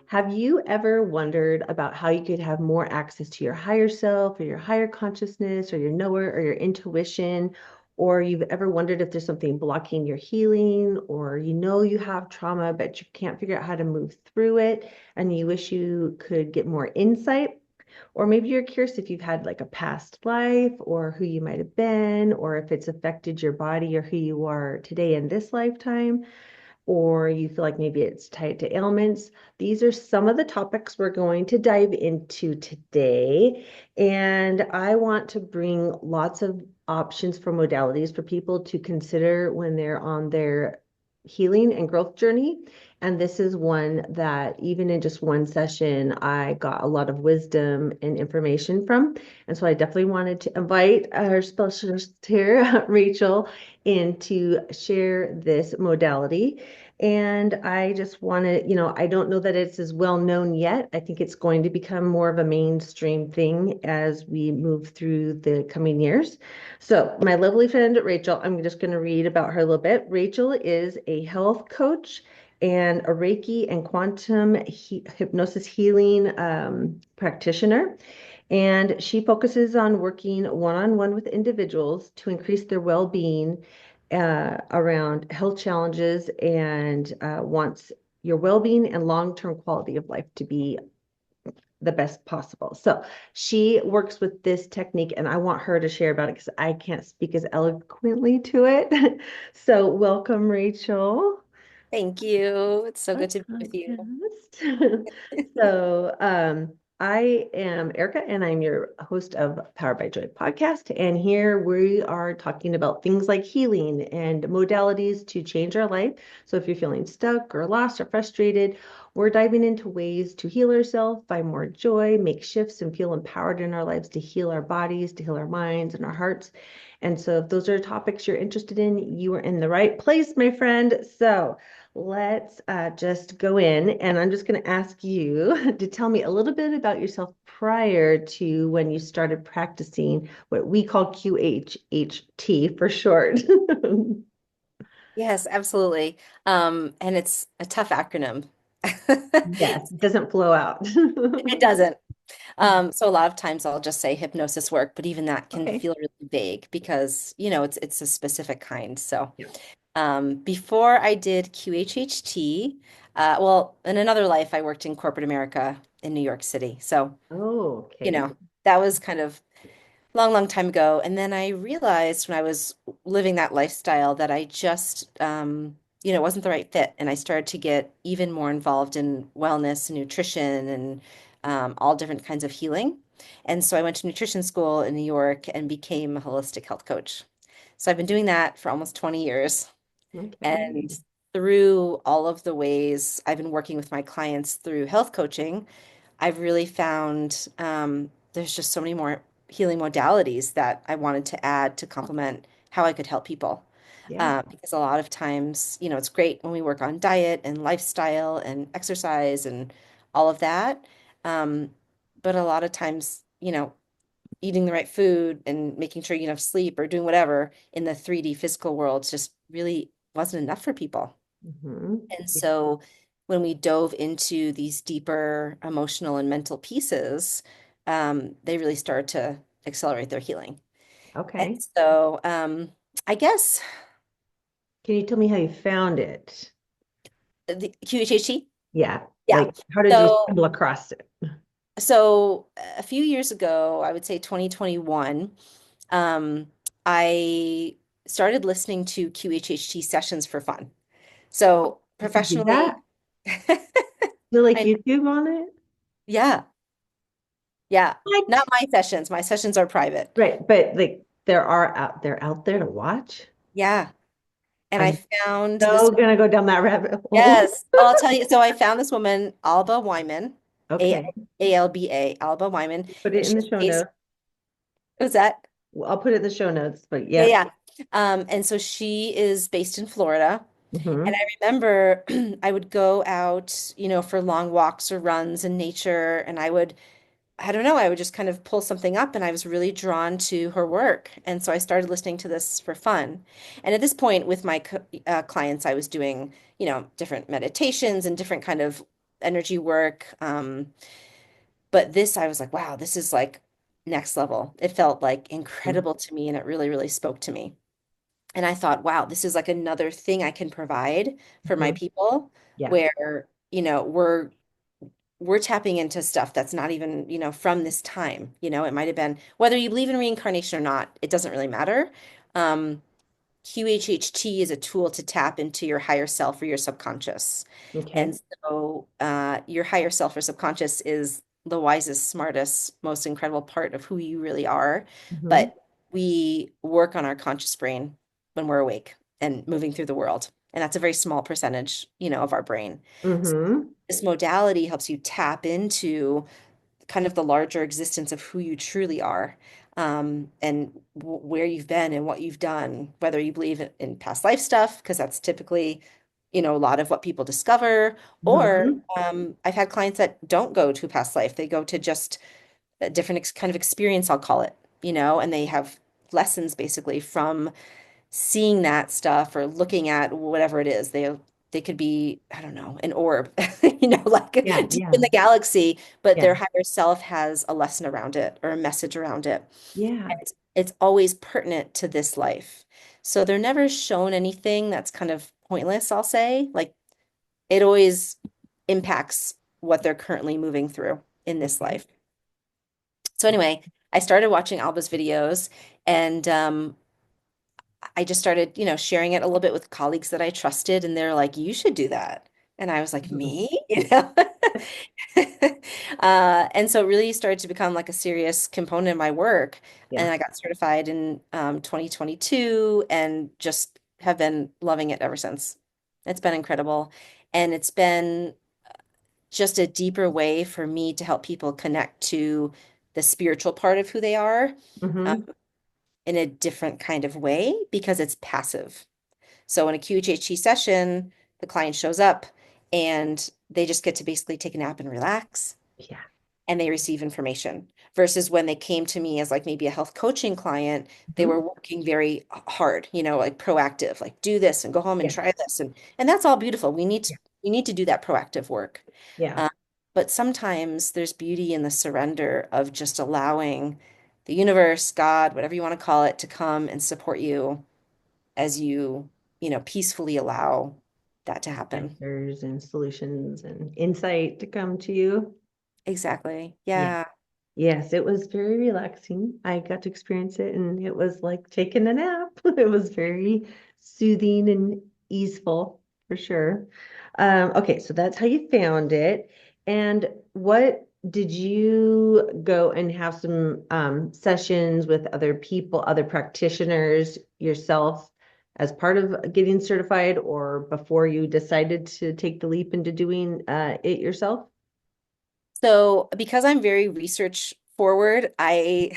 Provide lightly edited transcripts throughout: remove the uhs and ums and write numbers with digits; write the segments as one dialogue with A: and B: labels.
A: Have you ever wondered about how you could have more access to your higher self or your higher consciousness or your knower or your intuition? Or you've ever wondered if there's something blocking your healing, or you know you have trauma, but you can't figure out how to move through it, and you wish you could get more insight? Or maybe you're curious if you've had like a past life or who you might have been, or if it's affected your body or who you are today in this lifetime, or you feel like maybe it's tied to ailments. These are some of the topics we're going to dive into today. And I want to bring lots of options for modalities for people to consider when they're on their healing and growth journey. And this is one that even in just one session, I got a lot of wisdom and information from. And so I definitely wanted to invite our specialist here, Rachel, in to share this modality. And I just want to, I don't know that it's as well known yet. I think it's going to become more of a mainstream thing as we move through the coming years. So, my lovely friend Rachel, I'm just going to read about her a little bit. Rachel is a health coach and a Reiki and quantum hypnosis healing practitioner. And she focuses on working one-on-one with individuals to increase their well-being around health challenges and wants your well-being and long-term quality of life to be the best possible. So she works with this technique, and I want her to share about it because I can't speak as eloquently to it. So welcome, Rachel.
B: Thank you. It's so
A: Our
B: good to be with you.
A: podcast. So, I am Erica, and I'm your host of Powered by Joy podcast. And here we are talking about things like healing and modalities to change our life. So, if you're feeling stuck or lost or frustrated, we're diving into ways to heal ourselves, find more joy, make shifts, and feel empowered in our lives to heal our bodies, to heal our minds and our hearts. And so, if those are topics you're interested in, you are in the right place, my friend. So, let's just go in, and I'm just going to ask you to tell me a little bit about yourself prior to when you started practicing what we call QHHT for short.
B: Yes, absolutely. And it's a tough acronym.
A: Yes, it doesn't flow out.
B: It doesn't. So a lot of times I'll just say hypnosis work, but even that can
A: Okay.
B: feel really vague because, it's a specific kind. So
A: Yeah.
B: before I did QHHT, well, in another life, I worked in corporate America in New York City. So,
A: Oh,
B: you
A: okay.
B: know, that was kind of long, long time ago. And then I realized when I was living that lifestyle that I just, wasn't the right fit. And I started to get even more involved in wellness and nutrition and all different kinds of healing. And so I went to nutrition school in New York and became a holistic health coach. So I've been doing that for almost 20 years.
A: Okay.
B: And through all of the ways I've been working with my clients through health coaching, I've really found there's just so many more healing modalities that I wanted to add to complement how I could help people.
A: Yeah.
B: Because a lot of times, it's great when we work on diet and lifestyle and exercise and all of that. Um, but a lot of times, eating the right food and making sure you get enough sleep or doing whatever in the 3D physical world just really wasn't enough for people.
A: Mhm.
B: And
A: Yeah.
B: so when we dove into these deeper emotional and mental pieces, they really started to accelerate their healing. And
A: Okay.
B: so I guess
A: Can you tell me how you found it?
B: the QHHT,
A: Yeah.
B: yeah.
A: Like, how did you
B: So
A: stumble across it?
B: so a few years ago, I would say 2021, um, I started listening to QHHT sessions for fun. So
A: You can do
B: professionally,
A: that? Is there like
B: I
A: YouTube on it?
B: yeah, yeah.
A: What?
B: Not my sessions. My sessions are private.
A: Right, but like they're out there to watch.
B: Yeah. And I
A: I'm
B: found this,
A: so gonna go down that rabbit hole.
B: yes. Oh, I'll tell you. So I found this woman, Alba Wyman, A
A: Okay,
B: ALBA, Alba Wyman,
A: put
B: and
A: it in the
B: she's
A: show
B: based,
A: notes.
B: who's that?
A: Well, I'll put it in the show notes, but
B: Yeah,
A: yeah.
B: yeah. And so she is based in Florida. And
A: Hmm.
B: I remember I would go out, for long walks or runs in nature, and I don't know, I would just kind of pull something up and I was really drawn to her work. And so I started listening to this for fun. And at this point with my clients, I was doing, different meditations and different kind of energy work. But this, I was like, wow, this is like next level. It felt like
A: Mhm.
B: incredible to me, and it really, really spoke to me. And I thought, wow, this is like another thing I can provide for my
A: Mhm.
B: people
A: Yeah.
B: where, we're tapping into stuff that's not even, from this time. It might have been whether you believe in reincarnation or not, it doesn't really matter. Um, QHHT is a tool to tap into your higher self or your subconscious. And
A: Okay.
B: so your higher self or subconscious is the wisest, smartest, most incredible part of who you really are.
A: Hmm.
B: But we work on our conscious brain when we're awake and moving through the world. And that's a very small percentage, of our brain. So
A: Hmm.
B: this modality helps you tap into kind of the larger existence of who you truly are, and where you've been and what you've done, whether you believe in past life stuff, because that's typically, a lot of what people discover, or
A: Hmm.
B: I've had clients that don't go to a past life. They go to just a different kind of experience, I'll call it, and they have lessons basically from seeing that stuff or looking at whatever it is. They could be, I don't know, an orb, like
A: Yeah.
B: deep in
A: Yeah.
B: the galaxy, but
A: Yeah.
B: their higher self has a lesson around it or a message around it.
A: Yeah.
B: And it's always pertinent to this life. So they're never shown anything that's kind of pointless, I'll say. Like it always impacts what they're currently moving through in this
A: Okay.
B: life. So anyway, I started watching Alba's videos, and I just started, sharing it a little bit with colleagues that I trusted, and they're like, "You should do that." And I was like,
A: Mhm.
B: "Me?" And so it really started to become like a serious component of my work. And
A: Yeah.
B: I got certified in 2022 and just have been loving it ever since. It's been incredible. And it's been just a deeper way for me to help people connect to the spiritual part of who they are, uh,
A: Hmm.
B: in a different kind of way because it's passive. So in a QHHT session, the client shows up and they just get to basically take a nap and relax,
A: Yeah.
B: and they receive information. Versus when they came to me as like maybe a health coaching client, they
A: Hmm.
B: were working very hard, like proactive, like do this and go home and
A: Yeah.
B: try this. And that's all beautiful.
A: Yeah.
B: We need to do that proactive work.
A: Yeah.
B: Um, but sometimes there's beauty in the surrender of just allowing the universe, God, whatever you want to call it, to come and support you as you, peacefully allow that to happen.
A: Answers and solutions and insight to come to you.
B: Exactly.
A: Yeah.
B: Yeah.
A: Yes, it was very relaxing. I got to experience it and it was like taking a nap. It was very soothing and easeful for sure. Okay, so that's how you found it. And what did you go and have some sessions with other people, other practitioners yourself as part of getting certified or before you decided to take the leap into doing it yourself?
B: So because I'm very research forward, of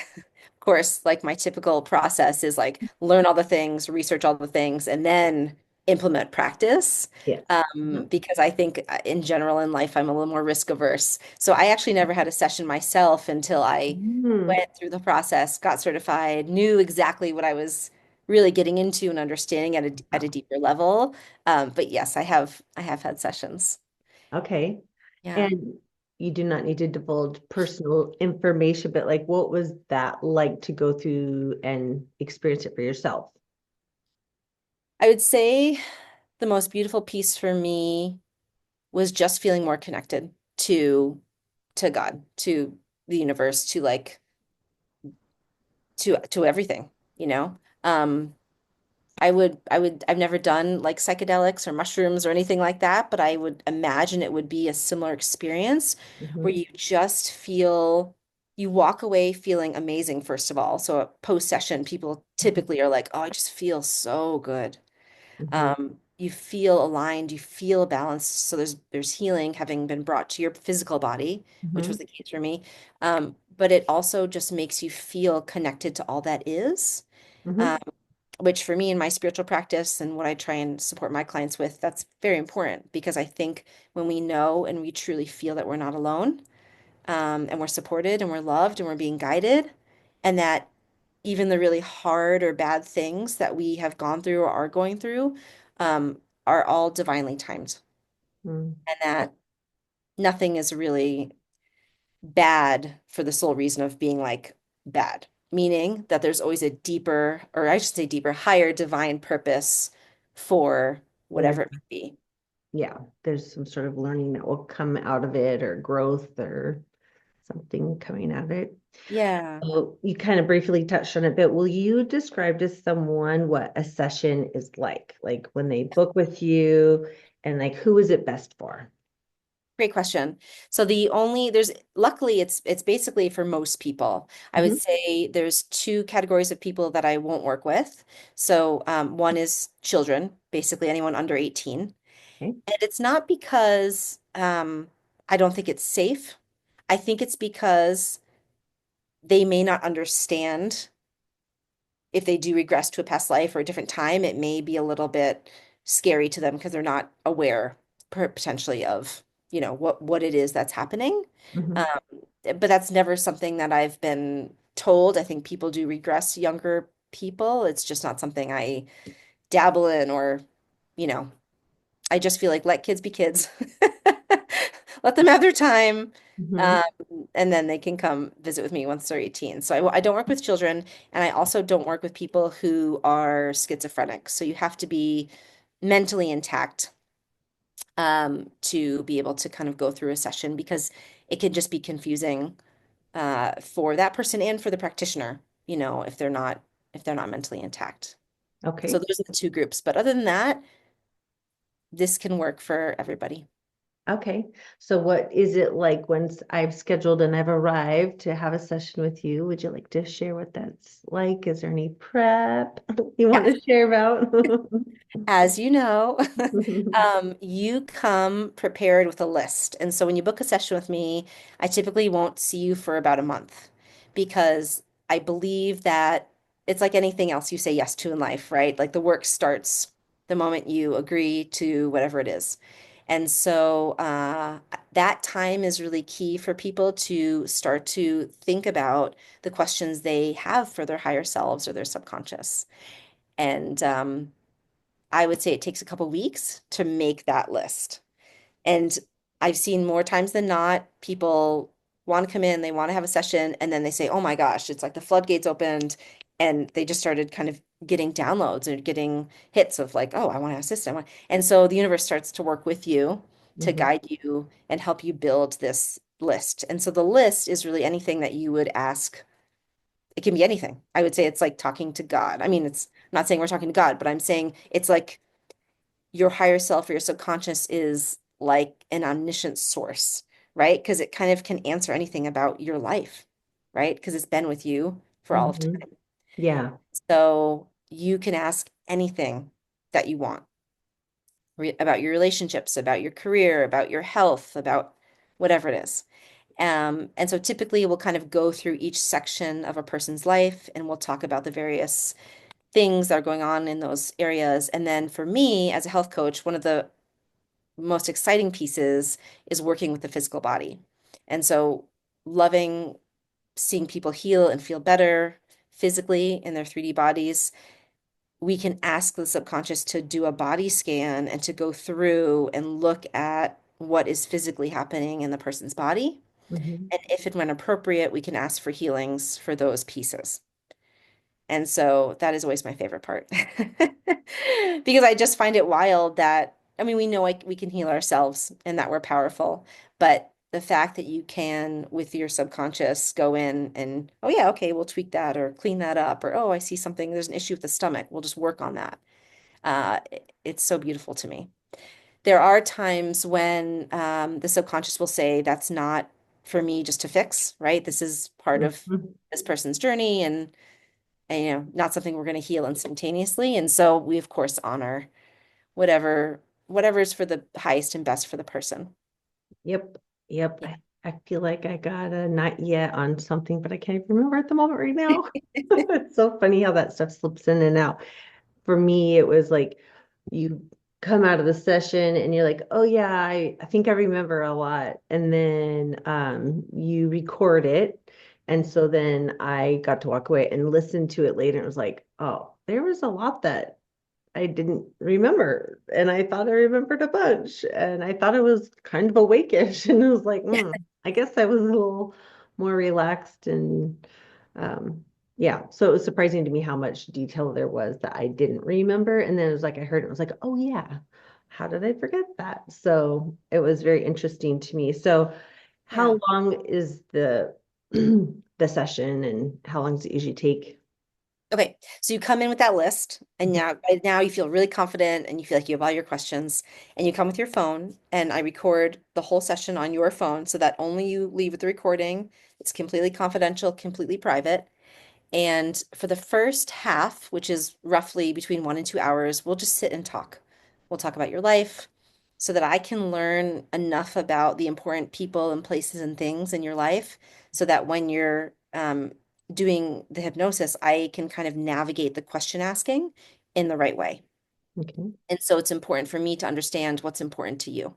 B: course, like my typical process is like learn all the things, research all the things, and then implement practice.
A: Yes. Mhm.
B: Because I think in general in life, I'm a little more risk averse. So I actually never had a session myself until I
A: Mm.
B: went through the process, got certified, knew exactly what I was really getting into and understanding at a
A: Wow.
B: deeper level. But yes, I have had sessions.
A: Okay.
B: Yeah.
A: And you do not need to divulge personal information, but like what was that like to go through and experience it for yourself?
B: I would say the most beautiful piece for me was just feeling more connected to God, to the universe, to like to everything, you know. I've never done like psychedelics or mushrooms or anything like that, but I would imagine it would be a similar experience where
A: Hmm.
B: you just you walk away feeling amazing, first of all. So post session, people typically are like, oh, I just feel so good.
A: Hmm.
B: You feel aligned, you feel balanced. So there's healing having been brought to your physical body, which
A: Hmm.
B: was the case for me. But it also just makes you feel connected to all that is,
A: Hmm.
B: um, which for me in my spiritual practice and what I try and support my clients with, that's very important because I think when we know and we truly feel that we're not alone, and we're supported and we're loved and we're being guided, and that even the really hard or bad things that we have gone through or are going through, are all divinely timed.
A: Hmm.
B: And that nothing is really bad for the sole reason of being like bad, meaning that there's always a deeper, or I should say deeper, higher divine purpose for
A: Or
B: whatever it might be.
A: yeah, there's some sort of learning that will come out of it or growth or something coming out of it.
B: Yeah.
A: So you kind of briefly touched on it, but will you describe to someone what a session is like? Like when they book with you and like who is it best for?
B: Great question. So there's luckily it's basically for most people. I would
A: Mhm.
B: say there's two categories of people that I won't work with. So one is children, basically anyone under 18.
A: Okay.
B: And it's not because I don't think it's safe. I think it's because they may not understand if they do regress to a past life or a different time, it may be a little bit scary to them because they're not aware potentially of, what it is that's happening.
A: Mhm.
B: Um, but that's never something that I've been told. I think people do regress, younger people. It's just not something I dabble in or, you know, I just feel like let kids be kids. Let them have their time.
A: Mhm.
B: Um, and then they can come visit with me once they're 18. So I don't work with children, and I also don't work with people who are schizophrenic. So you have to be mentally intact to be able to kind of go through a session because it can just be confusing for that person and for the practitioner, if they're not mentally intact. So
A: Okay.
B: those are the two groups. But other than that, this can work for everybody.
A: Okay. So what is it like once I've scheduled and I've arrived to have a session with you? Would you like to share what that's like? Is there any prep you want
B: Yes.
A: to share about?
B: As you know, you come prepared with a list. And so when you book a session with me, I typically won't see you for about a month because I believe that it's like anything else you say yes to in life, right? Like the work starts the moment you agree to whatever it is. And so that time is really key for people to start to think about the questions they have for their higher selves or their subconscious. And I would say it takes a couple weeks to make that list. And I've seen more times than not, people want to come in, they want to have a session, and then they say, oh my gosh, it's like the floodgates opened, and they just started kind of getting downloads or getting hits of like, oh, I want to have a system. And so the universe starts to work with you to
A: Mhm.
B: guide you and help you build this list. And so the list is really anything that you would ask. It can be anything. I would say it's like talking to God. I mean, I'm not saying we're talking to God, but I'm saying it's like your higher self or your subconscious is like an omniscient source, right? Because it kind of can answer anything about your life, right? Because it's been with you for all of
A: Mhm.
B: time.
A: Yeah.
B: So you can ask anything that you want about your relationships, about your career, about your health, about whatever it is. And so typically we'll kind of go through each section of a person's life and we'll talk about the various things that are going on in those areas. And then for me, as a health coach, one of the most exciting pieces is working with the physical body. And so loving seeing people heal and feel better physically in their 3D bodies, we can ask the subconscious to do a body scan and to go through and look at what is physically happening in the person's body.
A: Mhm.
B: And if and when appropriate, we can ask for healings for those pieces. And so that is always my favorite part because I just find it wild that, I mean, we know like we can heal ourselves and that we're powerful, but the fact that you can, with your subconscious, go in and, oh, yeah, okay, we'll tweak that or clean that up, or, oh, I see something, there's an issue with the stomach, we'll just work on that. It's so beautiful to me. There are times when the subconscious will say, that's not for me just to fix, right? This is part of
A: Mhm.
B: this person's journey and not something we're going to heal instantaneously. And so we of course honor whatever is for the highest and best for the person.
A: Yep. Yep.
B: Yeah.
A: I feel like I got a not yet on something, but I can't even remember at the moment right now. It's so funny how that stuff slips in and out. For me, it was like you come out of the session and you're like, oh yeah, I think I remember a lot. And then you record it. And so then I got to walk away and listen to it later. It was like, oh, there was a lot that I didn't remember. And I thought I remembered a bunch. And I thought it was kind of awake-ish. And it was like, I guess I was a little more relaxed and yeah. So it was surprising to me how much detail there was that I didn't remember. And then it was like I heard it, I was like, oh yeah, how did I forget that? So it was very interesting to me. So
B: Yeah.
A: how long is the the session and how long does it usually take?
B: Okay, so you come in with that list, and now you feel really confident, and you feel like you have all your questions, and you come with your phone, and I record the whole session on your phone so that only you leave with the recording. It's completely confidential, completely private. And for the first half, which is roughly between 1 and 2 hours, we'll just sit and talk. We'll talk about your life so that I can learn enough about the important people and places and things in your life so that when you're doing the hypnosis, I can kind of navigate the question asking in the right way.
A: Okay.
B: And so it's important for me to understand what's important to you.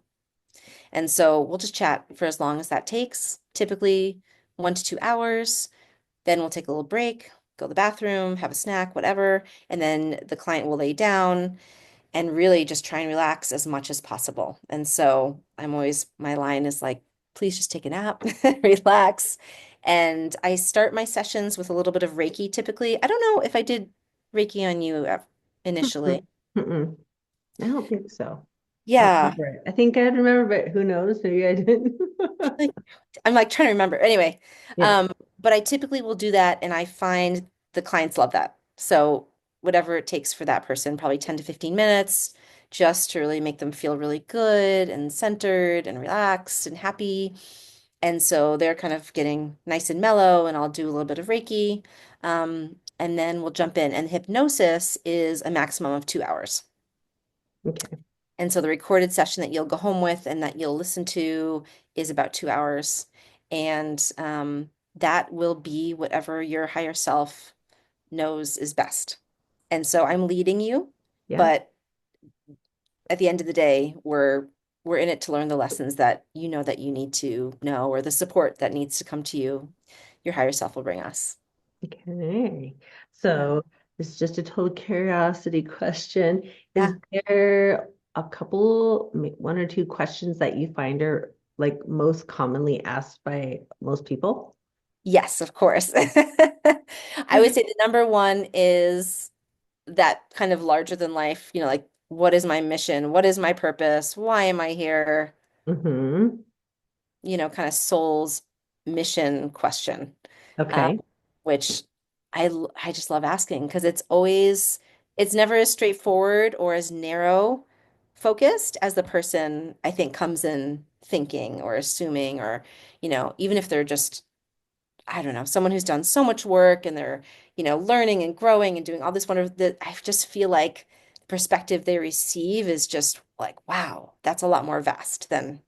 B: And so we'll just chat for as long as that takes, typically 1 to 2 hours. Then we'll take a little break, go to the bathroom, have a snack, whatever. And then the client will lay down and really just try and relax as much as possible. And so my line is like, please just take a nap, relax. And I start my sessions with a little bit of Reiki typically. I don't know if I did Reiki on you initially.
A: Mm-mm. Mm-mm. I don't think so. I don't
B: Yeah.
A: remember it. I think I'd remember, but who knows? Maybe I didn't.
B: Like, I'm like trying to remember. Anyway,
A: Yeah.
B: um, but I typically will do that, and I find the clients love that. So whatever it takes for that person, probably 10 to 15 minutes, just to really make them feel really good and centered and relaxed and happy. And so they're kind of getting nice and mellow, and I'll do a little bit of Reiki. And then we'll jump in. And hypnosis is a maximum of 2 hours.
A: Okay.
B: And so the recorded session that you'll go home with and that you'll listen to is about 2 hours. And that will be whatever your higher self knows is best. And so I'm leading you,
A: Yeah.
B: but at the end of the day, we're in it to learn the lessons that you know that you need to know, or the support that needs to come to you. Your higher self will bring us.
A: Okay.
B: Yeah.
A: So this is just a total curiosity question.
B: Yeah.
A: Is there a couple, one or two questions that you find are like most commonly asked by most people?
B: Yes, of course. I would say the number one is that kind of larger than life, like what is my mission? What is my purpose? Why am I here?
A: Mm-hmm.
B: Kind of soul's mission question, um,
A: Okay.
B: which I just love asking because it's never as straightforward or as narrow focused as the person I think comes in thinking or assuming, or even if they're just, I don't know, someone who's done so much work and they're, learning and growing and doing all this wonderful that I just feel like the perspective they receive is just like, wow, that's a lot more vast than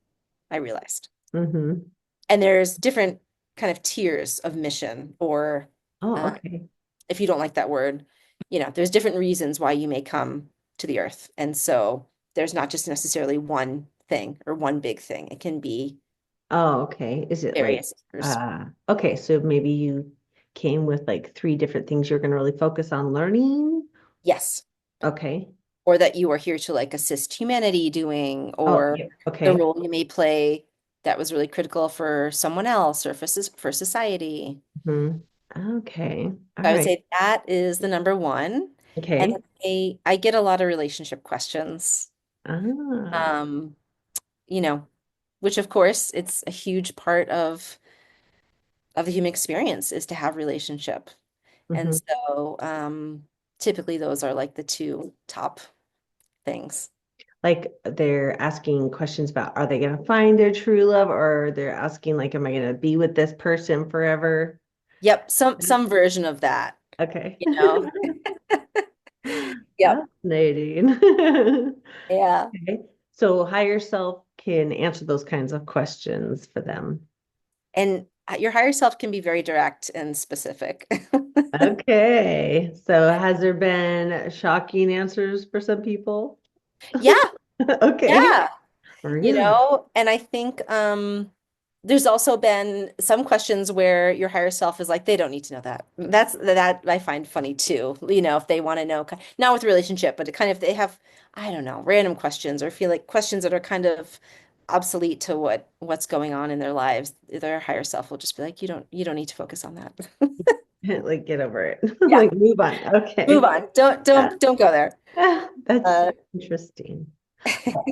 B: I realized.
A: Mm-hmm.
B: And there's different kind of tiers of mission, or
A: Oh,
B: uh,
A: okay.
B: if you don't like that word, there's different reasons why you may come to the earth. And so there's not just necessarily one thing or one big thing. It can be
A: Oh, okay. Is it like,
B: various tiers.
A: okay, so maybe you came with like three different things you're going to really focus on learning?
B: Yes.
A: Okay.
B: Or that you are here to like assist humanity doing,
A: Oh,
B: or
A: yeah.
B: the
A: Okay.
B: role you may play that was really critical for someone else or for society.
A: Hmm. Okay. All
B: So I would
A: right.
B: say that is the number one. And
A: Okay.
B: then I get a lot of relationship questions.
A: Ah.
B: Um, you know, which of course it's a huge part of the human experience is to have relationship. And
A: Hmm.
B: so typically those are like the two top things.
A: Like they're asking questions about are they going to find their true love, or they're asking like, am I going to be with this person forever?
B: Yep, some version of that,
A: Okay.
B: you know. Yep.
A: Fascinating.
B: Yeah.
A: Okay. So higher self can answer those kinds of questions for them.
B: And your higher self can be very direct and specific.
A: Okay. So has there been shocking answers for some people?
B: Yeah,
A: Okay.
B: yeah.
A: Really?
B: And I think there's also been some questions where your higher self is like, they don't need to know that. That I find funny too. If they want to know, not with relationship, but it kind of they have, I don't know, random questions or feel like questions that are kind of obsolete to what's going on in their lives. Their higher self will just be like, you don't need to focus on that.
A: Like, get over it.
B: Yeah,
A: Like, move on.
B: move
A: Okay.
B: on. Don't
A: Yeah.
B: don't don't go there.
A: That's
B: Uh,
A: interesting.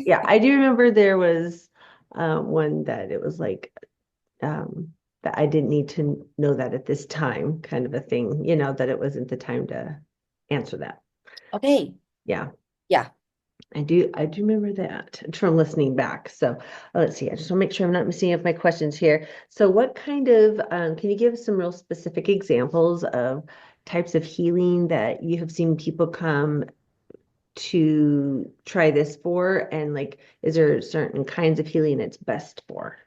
A: Yeah, I do remember there was one that it was like that I didn't need to know that at this time, kind of a thing, that it wasn't the time to answer that.
B: okay.
A: Yeah,
B: Yeah.
A: I do remember that from listening back. So let's see, I just want to make sure I'm not missing any of my questions here. So what kind of can you give some real specific examples of types of healing that you have seen people come to try this for? And like, is there certain kinds of healing it's best for?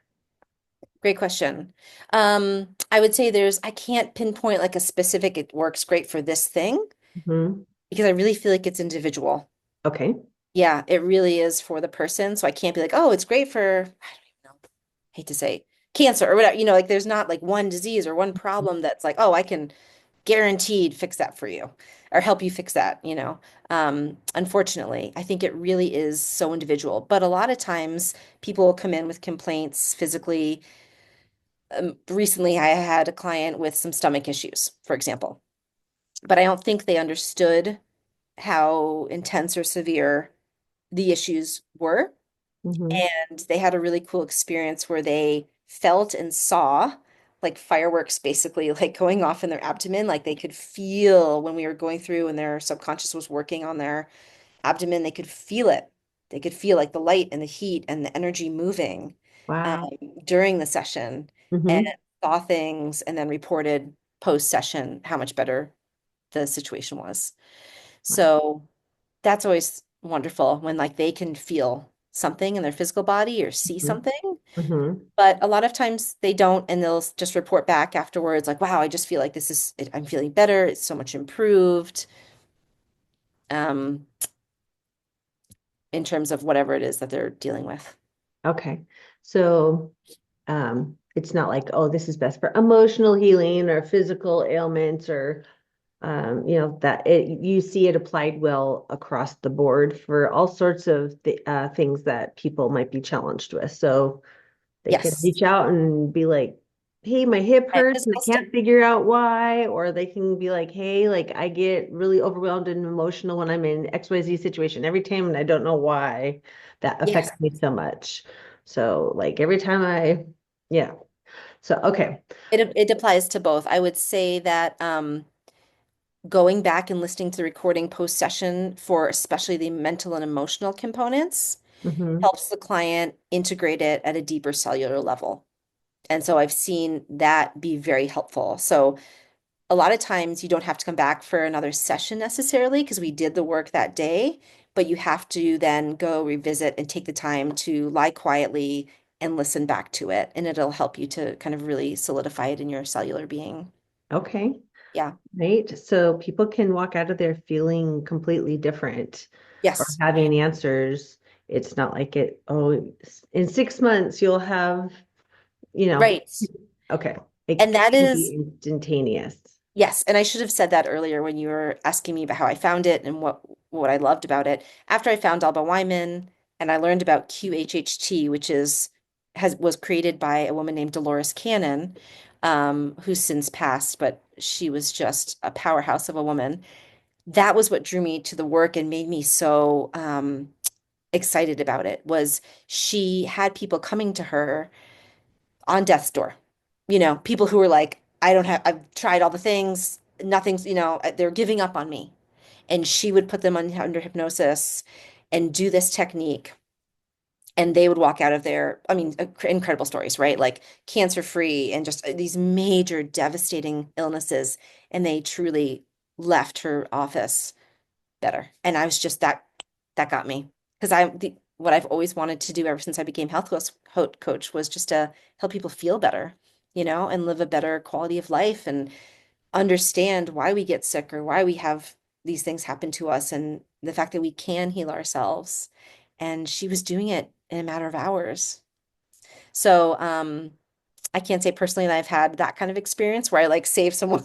B: Great question. I would say I can't pinpoint like a specific, it works great for this thing
A: Mhm.
B: because I really feel like it's individual.
A: Okay.
B: Yeah, it really is for the person. So I can't be like, oh, it's great for, I don't even know, hate to say cancer or whatever. Like there's not like one disease or one problem that's like, oh, I can guaranteed fix that for you or help you fix that. Unfortunately, I think it really is so individual. But a lot of times people will come in with complaints physically. Recently, I had a client with some stomach issues, for example, but I don't think they understood how intense or severe the issues were.
A: Hmm.
B: And they had a really cool experience where they felt and saw like fireworks basically like going off in their abdomen. Like they could feel when we were going through and their subconscious was working on their abdomen, they could feel it. They could feel like the light and the heat and the energy moving um,
A: Wow.
B: during the session and
A: Hmm.
B: saw things and then reported post session how much better the situation was. So that's always wonderful when like they can feel something in their physical body or see something.
A: Hmm.
B: But a lot of times they don't, and they'll just report back afterwards, like, wow, I just feel like I'm feeling better. It's so much improved um, in terms of whatever it is that they're dealing with.
A: Okay. So it's not like, oh, this is best for emotional healing or physical ailments or that you see it applied well across the board for all sorts of things that people might be challenged with. So they can
B: Yes.
A: reach out and be like, hey, my hip
B: Right.
A: hurts and I
B: Physical stuff.
A: can't figure out why. Or they can be like, hey, like I get really overwhelmed and emotional when I'm in XYZ situation every time and I don't know why that
B: Yes.
A: affects me so much. So like every time yeah. So, okay.
B: It applies to both. I would say that going back and listening to the recording post session for especially the mental and emotional components
A: Hmm.
B: helps the client integrate it at a deeper cellular level. And so I've seen that be very helpful. So a lot of times you don't have to come back for another session necessarily because we did the work that day, but you have to then go revisit and take the time to lie quietly and listen back to it. And it'll help you to kind of really solidify it in your cellular being.
A: Okay.
B: Yeah.
A: Right. So people can walk out of there feeling completely different or
B: Yes.
A: having answers. It's not like in 6 months you'll have, you know,
B: Right.
A: okay. It
B: And that
A: can be
B: is
A: instantaneous.
B: Yes, and I should have said that earlier when you were asking me about how I found it and what I loved about it. After I found Alba Wyman and I learned about QHHT, which was created by a woman named Dolores Cannon, who's since passed, but she was just a powerhouse of a woman. That was what drew me to the work and made me so excited about it. Was she had people coming to her on death's door. People who were like, I've tried all the things, nothing's, they're giving up on me. And she would put them under hypnosis and do this technique. And they would walk out of there. I mean, incredible stories, right? Like cancer free and just these major devastating illnesses. And they truly left her office better. And I was just that got me because what I've always wanted to do ever since I became coach was just to help people feel better, and live a better quality of life and understand why we get sick or why we have these things happen to us and the fact that we can heal ourselves. And she was doing it in a matter of hours. So, I can't say personally that I've had that kind of experience where I like save someone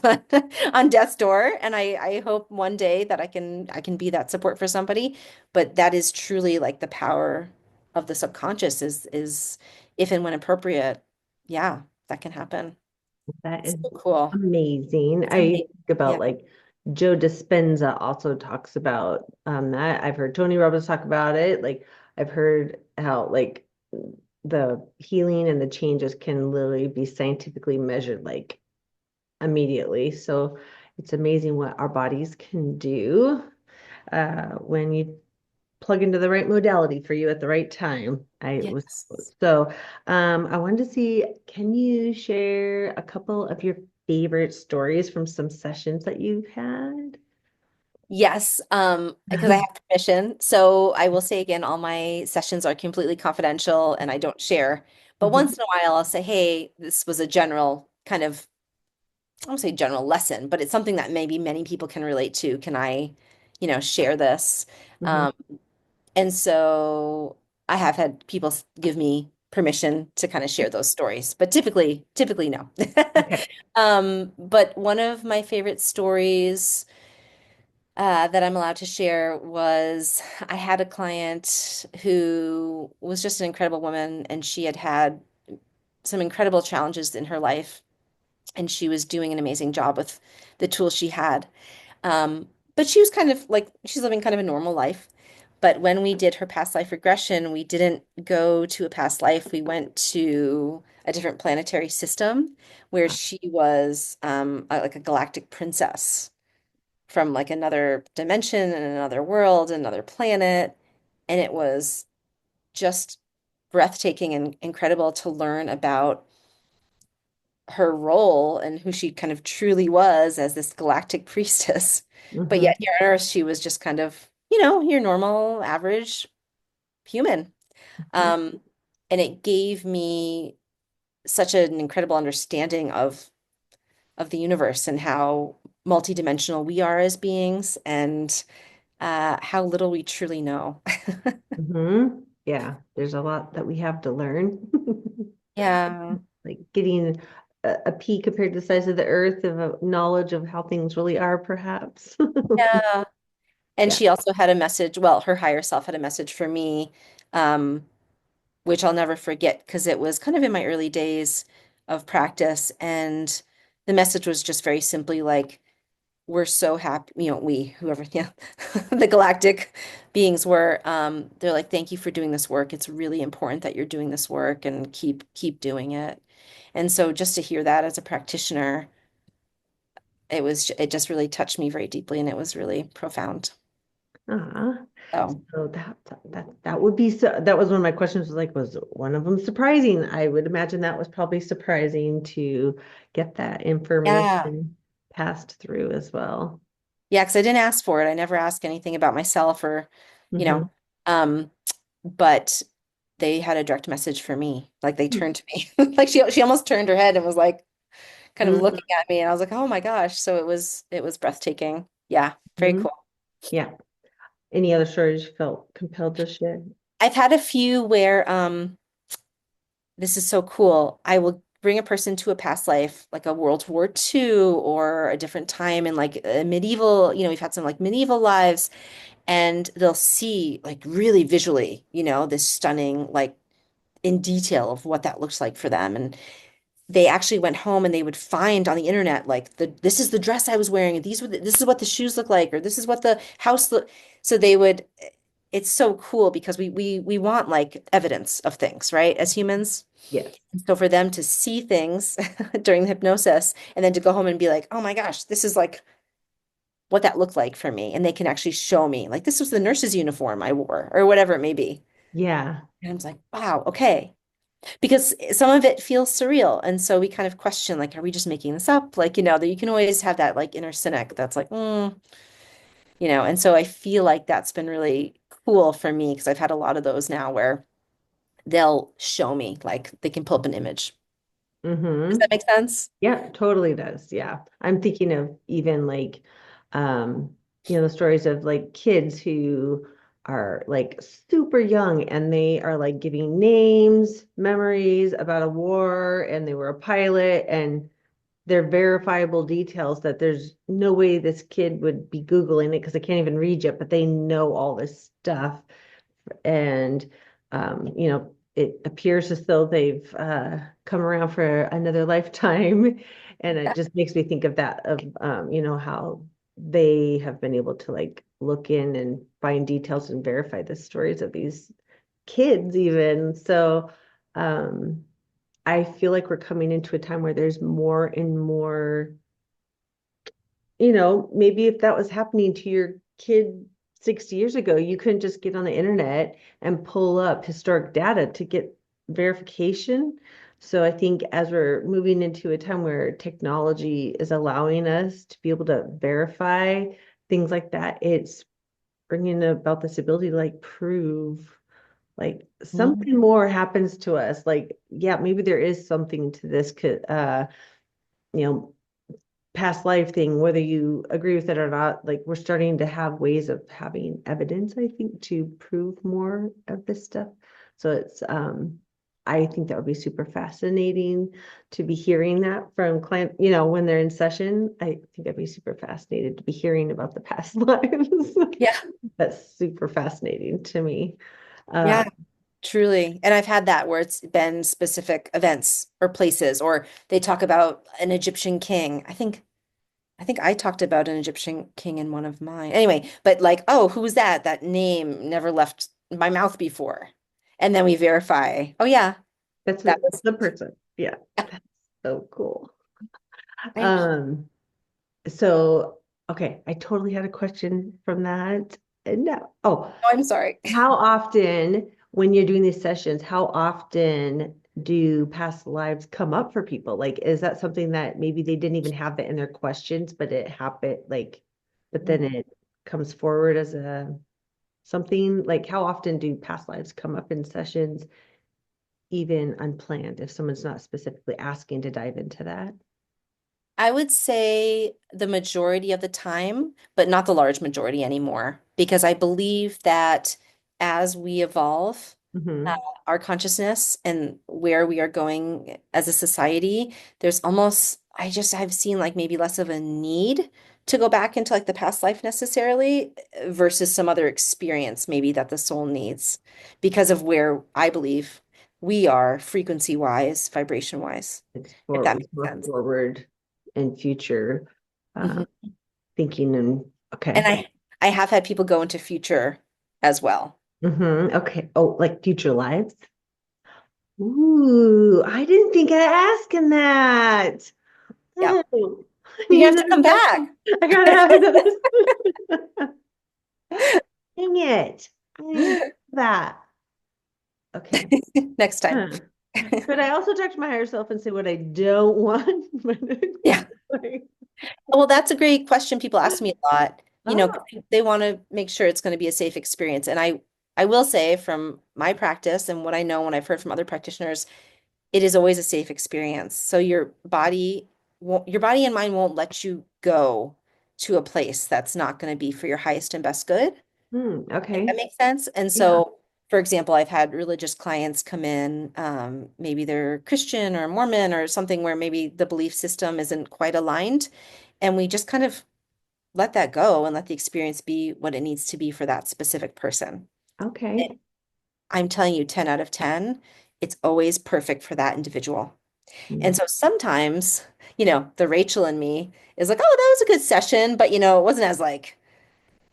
B: on death's door. And I hope one day that I can be that support for somebody. But that is truly like the power of the subconscious is if and when appropriate, yeah, that can happen.
A: That is
B: So cool.
A: amazing.
B: It's
A: I
B: amazing.
A: think about
B: Yeah.
A: like Joe Dispenza also talks about that. I've heard Tony Robbins talk about it. Like I've heard how like the healing and the changes can literally be scientifically measured like immediately. So it's amazing what our bodies can do when you plug into the right modality for you at the right time. I was
B: Yes.
A: so I wanted to see, can you share a couple of your favorite stories from some sessions that you've had?
B: Yes, because I have permission. So I will say again, all my sessions are completely confidential and I don't share. But
A: Mhm.
B: once in a while, I'll say, hey, this was a general kind of, I won't say general lesson, but it's something that maybe many people can relate to. Can I, share this?
A: Mhm.
B: Um, and so I have had people give me permission to kind of share those stories, but typically no.
A: Okay.
B: But one of my favorite stories that I'm allowed to share was I had a client who was just an incredible woman, and she had had some incredible challenges in her life, and she was doing an amazing job with the tools she had. Um, but she was kind of like she's living kind of a normal life. But when we did her past life regression, we didn't go to a past life. We went to a different planetary system where she was like a galactic princess from like another dimension and another world, another planet. And it was just breathtaking and incredible to learn about her role and who she kind of truly was as this galactic priestess. But
A: Mhm.
B: yet here on Earth, she was just kind of, your normal, average human.
A: Mhm.
B: Um, and it gave me such an incredible understanding of the universe and how multidimensional we are as beings and how little we truly know.
A: Mhm. Yeah, there's a lot that we have to learn.
B: Yeah.
A: Like getting a peek compared to the size of the earth of a knowledge of how things really are, perhaps.
B: Yeah. And
A: Yeah.
B: she also had a message, well, her higher self had a message for me, um, which I'll never forget because it was kind of in my early days of practice. And the message was just very simply like, we're so happy, we, whoever, yeah, the galactic beings were, they're like, thank you for doing this work. It's really important that you're doing this work and keep doing it. And so just to hear that as a practitioner, it just really touched me very deeply and it was really profound.
A: Uh-huh.
B: So
A: So that would be so that was one of my questions was like, was one of them surprising? I would imagine that was probably surprising to get that
B: yeah.
A: information passed through as well.
B: Yeah, because I didn't ask for it. I never asked anything about myself or, you know,
A: Hmm.
B: um, but they had a direct message for me. Like they turned to me. Like she almost turned her head and was like kind of looking at me and I was like, "Oh my gosh." So it was breathtaking. Yeah, very
A: Hmm.
B: cool.
A: Yeah. Any other stories you felt compelled to share?
B: I've had a few where this is so cool. I will bring a person to a past life, like a World War II or a different time in like a medieval, we've had some like medieval lives and they'll see like really visually, this stunning, like in detail of what that looks like for them. And they actually went home and they would find on the internet like this is the dress I was wearing, and this is what the shoes look like, or this is what the house look. So they would. It's so cool because we want like evidence of things, right? As humans.
A: Yes.
B: So for them to see things during the hypnosis and then to go home and be like, oh my gosh, this is like what that looked like for me. And they can actually show me, like, this was the nurse's uniform I wore, or whatever it may be.
A: Yeah.
B: And I was like, wow, okay. Because some of it feels surreal. And so we kind of question, like, are we just making this up? Like, that you can always have that like inner cynic that's like, and so I feel like that's been really cool for me because I've had a lot of those now where they'll show me, like, they can pull up an image. Does
A: Hmm.
B: that make sense?
A: Yeah, totally does. Yeah. I'm thinking of even like the stories of like kids who are like super young and they are like giving names, memories about a war, and they were a pilot, and they're verifiable details that there's no way this kid would be Googling it because they can't even read yet, but they know all this stuff. And it appears as though they've come around for another lifetime. And it just makes me think of that, of how they have been able to like look in and find details and verify the stories of these kids even. So I feel like we're coming into a time where there's more and more, maybe if that was happening to your kid 60 years ago, you couldn't just get on the internet and pull up historic data to get verification. So I think as we're moving into a time where technology is allowing us to be able to verify things like that, it's bringing about this ability to like prove like
B: Mhm.
A: something more happens to us. Like, yeah, maybe there is something to this, you know, past life thing, whether you agree with it or not. Like we're starting to have ways of having evidence, I think, to prove more of this stuff. So I think that would be super fascinating to be hearing that from client, when they're in session. I think I'd be super fascinated to be hearing about the past lives.
B: Yeah.
A: That's super fascinating to me. Uh,
B: Yeah. Truly. And I've had that where it's been specific events or places, or they talk about an Egyptian king. I think I talked about an Egyptian king in one of mine. Anyway, but like, oh, who's that? That name never left my mouth before. And then we verify, oh yeah,
A: that's
B: that was
A: the person. Yeah, that's so cool.
B: I know.
A: Um, So, okay, I totally had a question from that. And no. Oh,
B: Oh, I'm sorry.
A: how often, when you're doing these sessions, how often do past lives come up for people? Like, is that something that maybe they didn't even have that in their questions, but it happened, like, but then it comes forward as a something? Like, how often do past lives come up in sessions, even unplanned, if someone's not specifically asking to dive into that?
B: I would say the majority of the time, but not the large majority anymore, because I believe that as we evolve, uh,
A: Mm-hmm.
B: our consciousness and where we are going as a society, there's almost, I've seen like maybe less of a need to go back into like the past life necessarily versus some other experience maybe that the soul needs because of where I believe we are frequency wise, vibration wise, if that
A: It's
B: makes
A: more
B: sense.
A: forward and future uh,
B: Mhm.
A: thinking and
B: And
A: okay.
B: I have had people go into future as well.
A: Okay. Oh, like future lives? Ooh, I didn't think of asking that.
B: Yep.
A: Oh, I
B: You
A: need
B: have to
A: another
B: come back
A: session. I gotta have another session. Dang it. I didn't think of that. Okay.
B: next time.
A: Huh. Could I also talk to my higher self and say what I don't want?
B: Yeah.
A: Like,
B: Well, that's a great question people ask me a lot. You know,
A: oh,
B: they want to make sure it's going to be a safe experience. And I will say from my practice and what I know when I've heard from other practitioners, it is always a safe experience. So your body and mind won't let you go to a place that's not going to be for your highest and best good. If that
A: okay.
B: makes sense. And
A: Yeah.
B: so, for example, I've had religious clients come in, maybe they're Christian or Mormon or something where maybe the belief system isn't quite aligned. And we just kind of let that go and let the experience be what it needs to be for that specific person.
A: Okay.
B: I'm telling you, 10 out of 10, it's always perfect for that individual. And
A: Mm,
B: so sometimes, the Rachel in me is like, oh, that was a good session, but it wasn't as like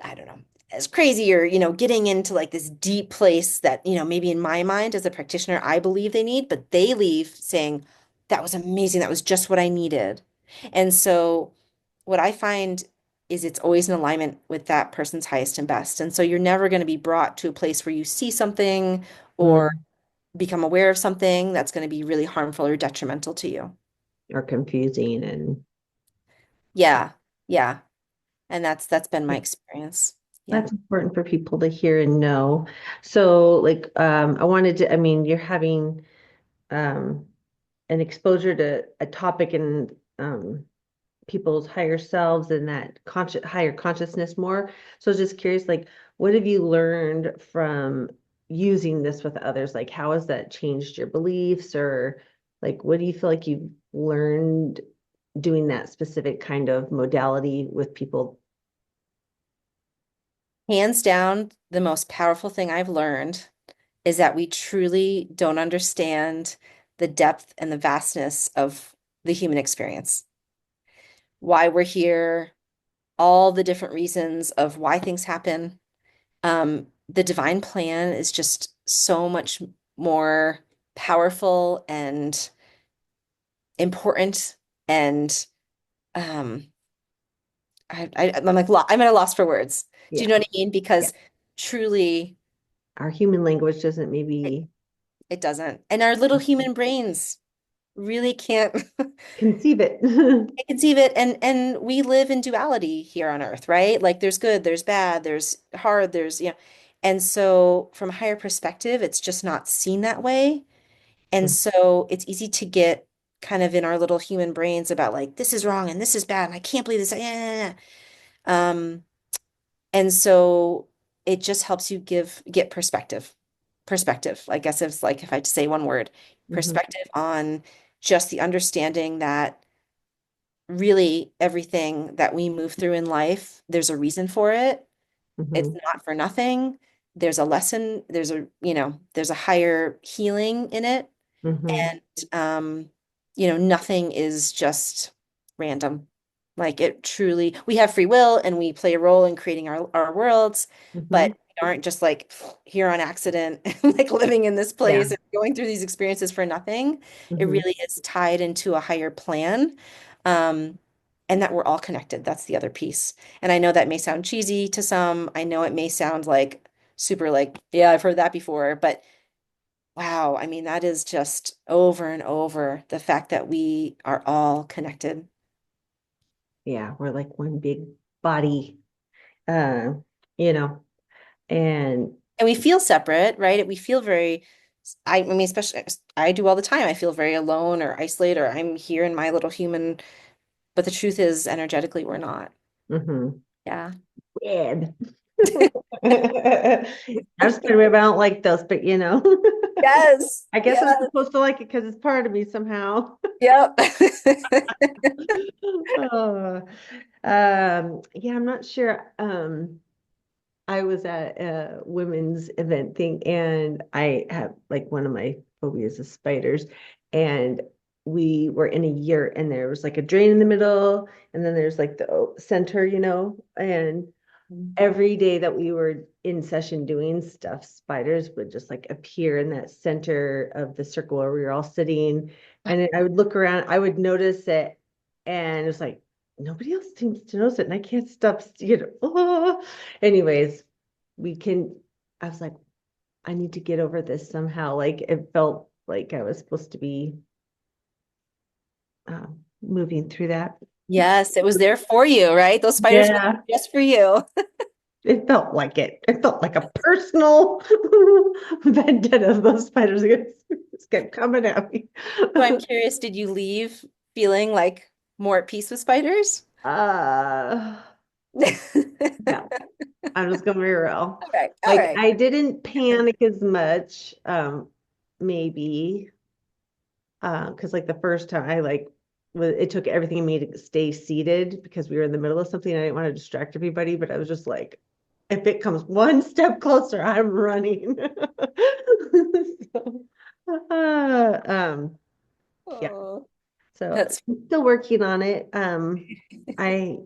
B: I don't know, as crazy or, getting into like this deep place that, maybe in my mind as a practitioner, I believe they need, but they leave saying, that was amazing. That was just what I needed. And so what I find is it's always in alignment with that person's highest and best. And so you're never going to be brought to a place where you see something or
A: mm,
B: become aware of something that's going to be really harmful or detrimental to you.
A: or confusing and
B: Yeah. Yeah. And that's been my experience. Yeah.
A: that's important for people to hear and know. So like I wanted to, I mean, you're having um an exposure to a topic and people's higher selves and that higher consciousness more. So I was just curious, like what have you learned from using this with others? Like, how has that changed your beliefs, or like, what do you feel like you've learned doing that specific kind of modality with people?
B: Hands down, the most powerful thing I've learned is that we truly don't understand the depth and the vastness of the human experience, why we're here, all the different reasons of why things happen. The divine plan is just so much more powerful and important. And um, I'm like, I'm at a loss for words. Do you
A: Yeah.
B: know what I mean?
A: Yeah.
B: Because truly,
A: Our human language doesn't
B: it,
A: maybe
B: it doesn't. And our little human brains really can't
A: conceive it.
B: conceive it. And we live in duality here on Earth, right? Like there's good, there's bad, there's hard, there's, and so from a higher perspective, it's just not seen that way. And so it's easy to get kind of in our little human brains about like, this is wrong and this is bad and I can't believe this. Yeah, yeah, yeah. And so it just helps you get perspective. Perspective, I guess it's like if I had to say one word,
A: Mhm,
B: perspective on just the understanding that really everything that we move through in life, there's a reason for it. It's
A: mhm,
B: not for nothing. There's a lesson, there's a higher healing in it.
A: mhm,
B: And nothing is just random. Like it truly, we have free will and we play a role in creating our worlds, but
A: mhm.
B: we aren't just like here on accident and like living in this
A: Yeah.
B: place and going through these experiences for nothing. It
A: Mhm,
B: really is tied into a higher plan. Um, and that we're all connected. That's the other piece. And I know that may sound cheesy to some. I know it may sound like super like, yeah, I've heard that before, but wow, I mean, that is just over and over the fact that we are all connected.
A: yeah, we're like one big body, uh, you know, and
B: And we feel separate, right? We feel very, I mean, especially I do all the time. I feel very alone or isolated, or I'm here in my little human, but the truth is, energetically, we're not.
A: mhm.
B: Yeah.
A: Weird. I'm spider but I don't like those, but
B: Yes.
A: I guess I'm
B: Yes.
A: supposed to like it because it's part of me somehow.
B: Yep.
A: Oh, yeah, I'm not sure. I was at a women's event thing, and I have like one of my phobias is spiders. And we were in a yurt, and there was like a drain in the middle, and then there's like the center, and every day that we were in session doing stuff, spiders would just like appear in that center of the circle where we were all sitting. And then I would look around, I would notice it, and it's like nobody else seems to notice it, and I can't stop, oh. Anyways, we can, I was like, I need to get over this somehow. Like it felt like I was supposed to be moving through that.
B: Yes, it was there for you, right? Those spiders were
A: Yeah.
B: there just for you.
A: It felt like it. It felt like a personal vendetta of those spiders just kept coming at me.
B: So I'm curious, did you leave feeling like more at peace with spiders?
A: Uh, no, I'm just gonna be real.
B: Okay, all
A: Like
B: right.
A: I didn't panic as much, maybe, because like the first time I like it took everything in me to stay seated because we were in the middle of something. I didn't want to distract everybody, but I was just like, if it comes one step closer, I'm running. So, yeah.
B: Oh,
A: So
B: that's
A: I'm still working on it.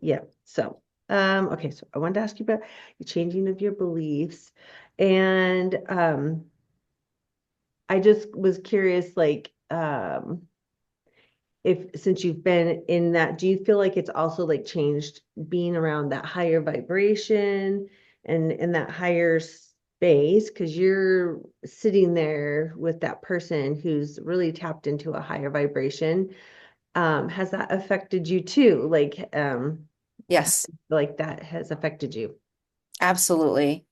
A: Yeah. So, okay. So I wanted to ask you about the changing of your beliefs, and I just was curious, like, if since you've been in that, do you feel like it's also like changed being around that higher vibration and in that higher space? Because you're sitting there with that person who's really tapped into a higher vibration. Has that affected you too? How
B: yes,
A: do you feel like that has affected you?
B: absolutely.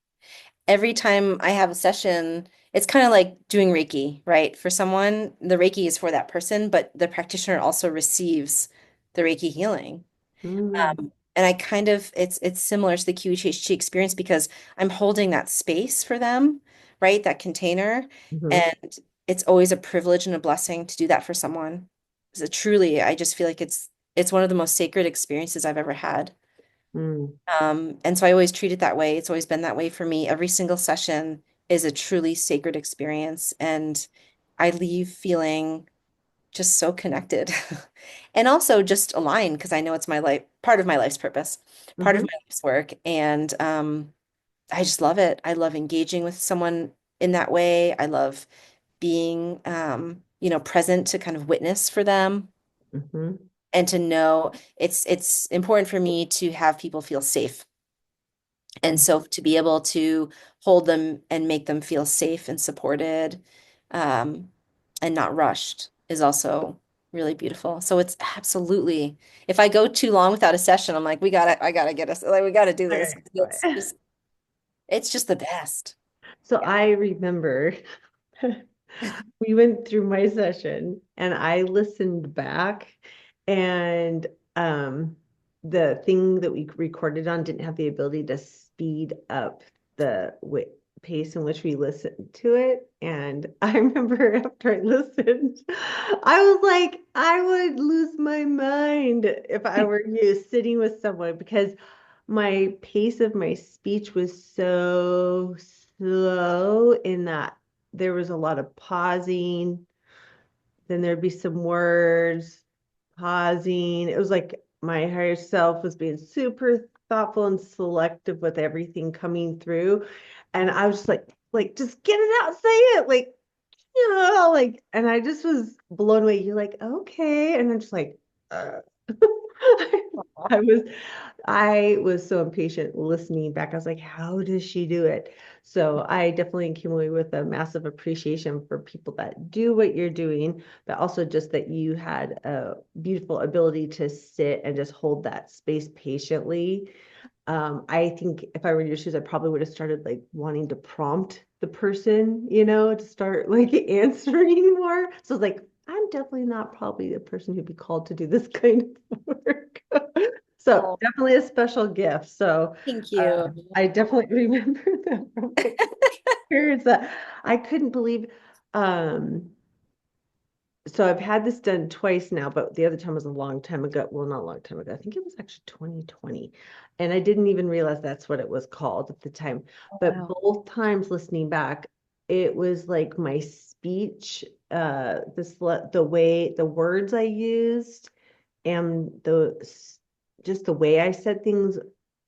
B: Every time I have a session, it's kind of like doing Reiki, right? For someone, the Reiki is for that person, but the practitioner also receives the Reiki healing.
A: Mm,
B: And I kind of it's similar to the QHHT experience because I'm holding that space for them, right? That container.
A: Hmm.
B: And it's always a privilege and a blessing to do that for someone. So truly, I just feel like it's one of the most sacred experiences I've ever had.
A: Mm,
B: And so I always treat it that way. It's always been that way for me. Every single session is a truly sacred experience, and I leave feeling just so connected and also just aligned because I know it's my life, part of my life's purpose, part of
A: hmm.
B: my life's work. And I just love it. I love engaging with someone in that way. I love being, present to kind of witness for them
A: Hmm.
B: and to know it's important for me to have people feel safe. And so to be able to hold them and make them feel safe and supported, um, and not rushed is also really beautiful. So it's absolutely, if I go too long without a session, I'm like, I gotta get us, like, we gotta do this.
A: Okay.
B: It's just the best.
A: So
B: Yeah.
A: I remember we went through my session and I listened back, and um the thing that we recorded on didn't have the ability to speed up the pace in which we listened to it. And I remember after I listened, I was like, I would lose my mind if I were you sitting with someone, because my pace of my speech was so slow in that there was a lot of pausing, then there'd be some words, pausing. It was like my higher self was being super thoughtful and selective with everything coming through. And I was just like, just get it out, say it. Like, like, and I just was blown away. You're like, okay. And I'm just like, uh. I was I was so impatient listening back. I was like, how does she do it? So I definitely came away with a massive appreciation for people that do what you're doing, but also just that you had a beautiful ability to sit and just hold that space patiently. I think if I were in your shoes, I probably would have started like wanting to prompt the person, to start like answering more. So it's like, I'm definitely not probably the person who'd be called to do this kind of work. So
B: Oh,
A: definitely a special gift. So
B: thank you.
A: I definitely remember that from my experience that I couldn't believe. Um, so I've had this done twice now, but the other time was a long time ago. Well, not a long time ago. I think it was actually 2020. And I didn't even realize that's what it was called at the time.
B: Oh,
A: But
B: wow.
A: both times listening back, it was like my speech, the way the words I used and just the way I said things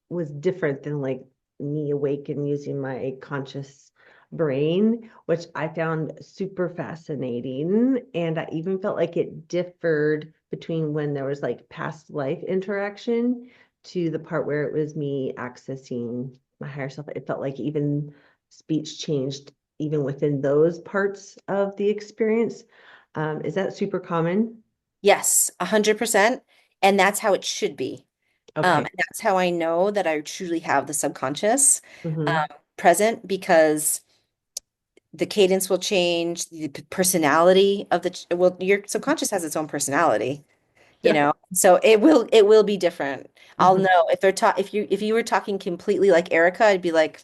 A: was different than like me awake and using my conscious brain, which I found super fascinating. And I even felt like it differed between when there was like past life interaction to the part where it was me accessing my higher self. It felt like even speech changed even within those parts of the experience. Is that super common?
B: Yes, 100%. And that's how it should be.
A: Okay.
B: And that's how I know that I truly have the subconscious
A: Mm-hmm.
B: present because the cadence will change, the personality of well, your subconscious has its own personality, so it will be different. I'll
A: Mm-hmm.
B: know if they're if you were talking completely like Erica, I'd be like,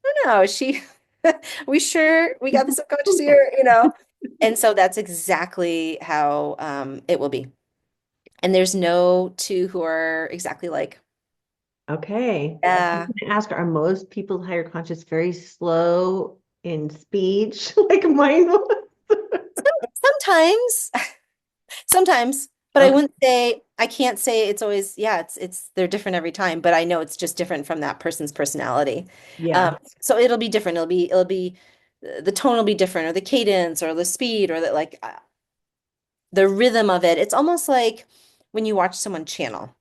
B: I don't know, is she we sure we got the subconscious here? And so that's exactly how it will be. And there's no two who are exactly like.
A: Okay. I was
B: Yeah.
A: going to ask, are most people higher conscious very slow in speech, like mine was?
B: Sometimes, sometimes, but
A: Okay.
B: I can't say it's always, yeah, they're different every time, but I know it's just different from that person's personality.
A: Yeah.
B: So it'll be different. It'll be, the tone will be different, or the cadence, or the speed, or the rhythm of it. It's almost like when you watch someone channel.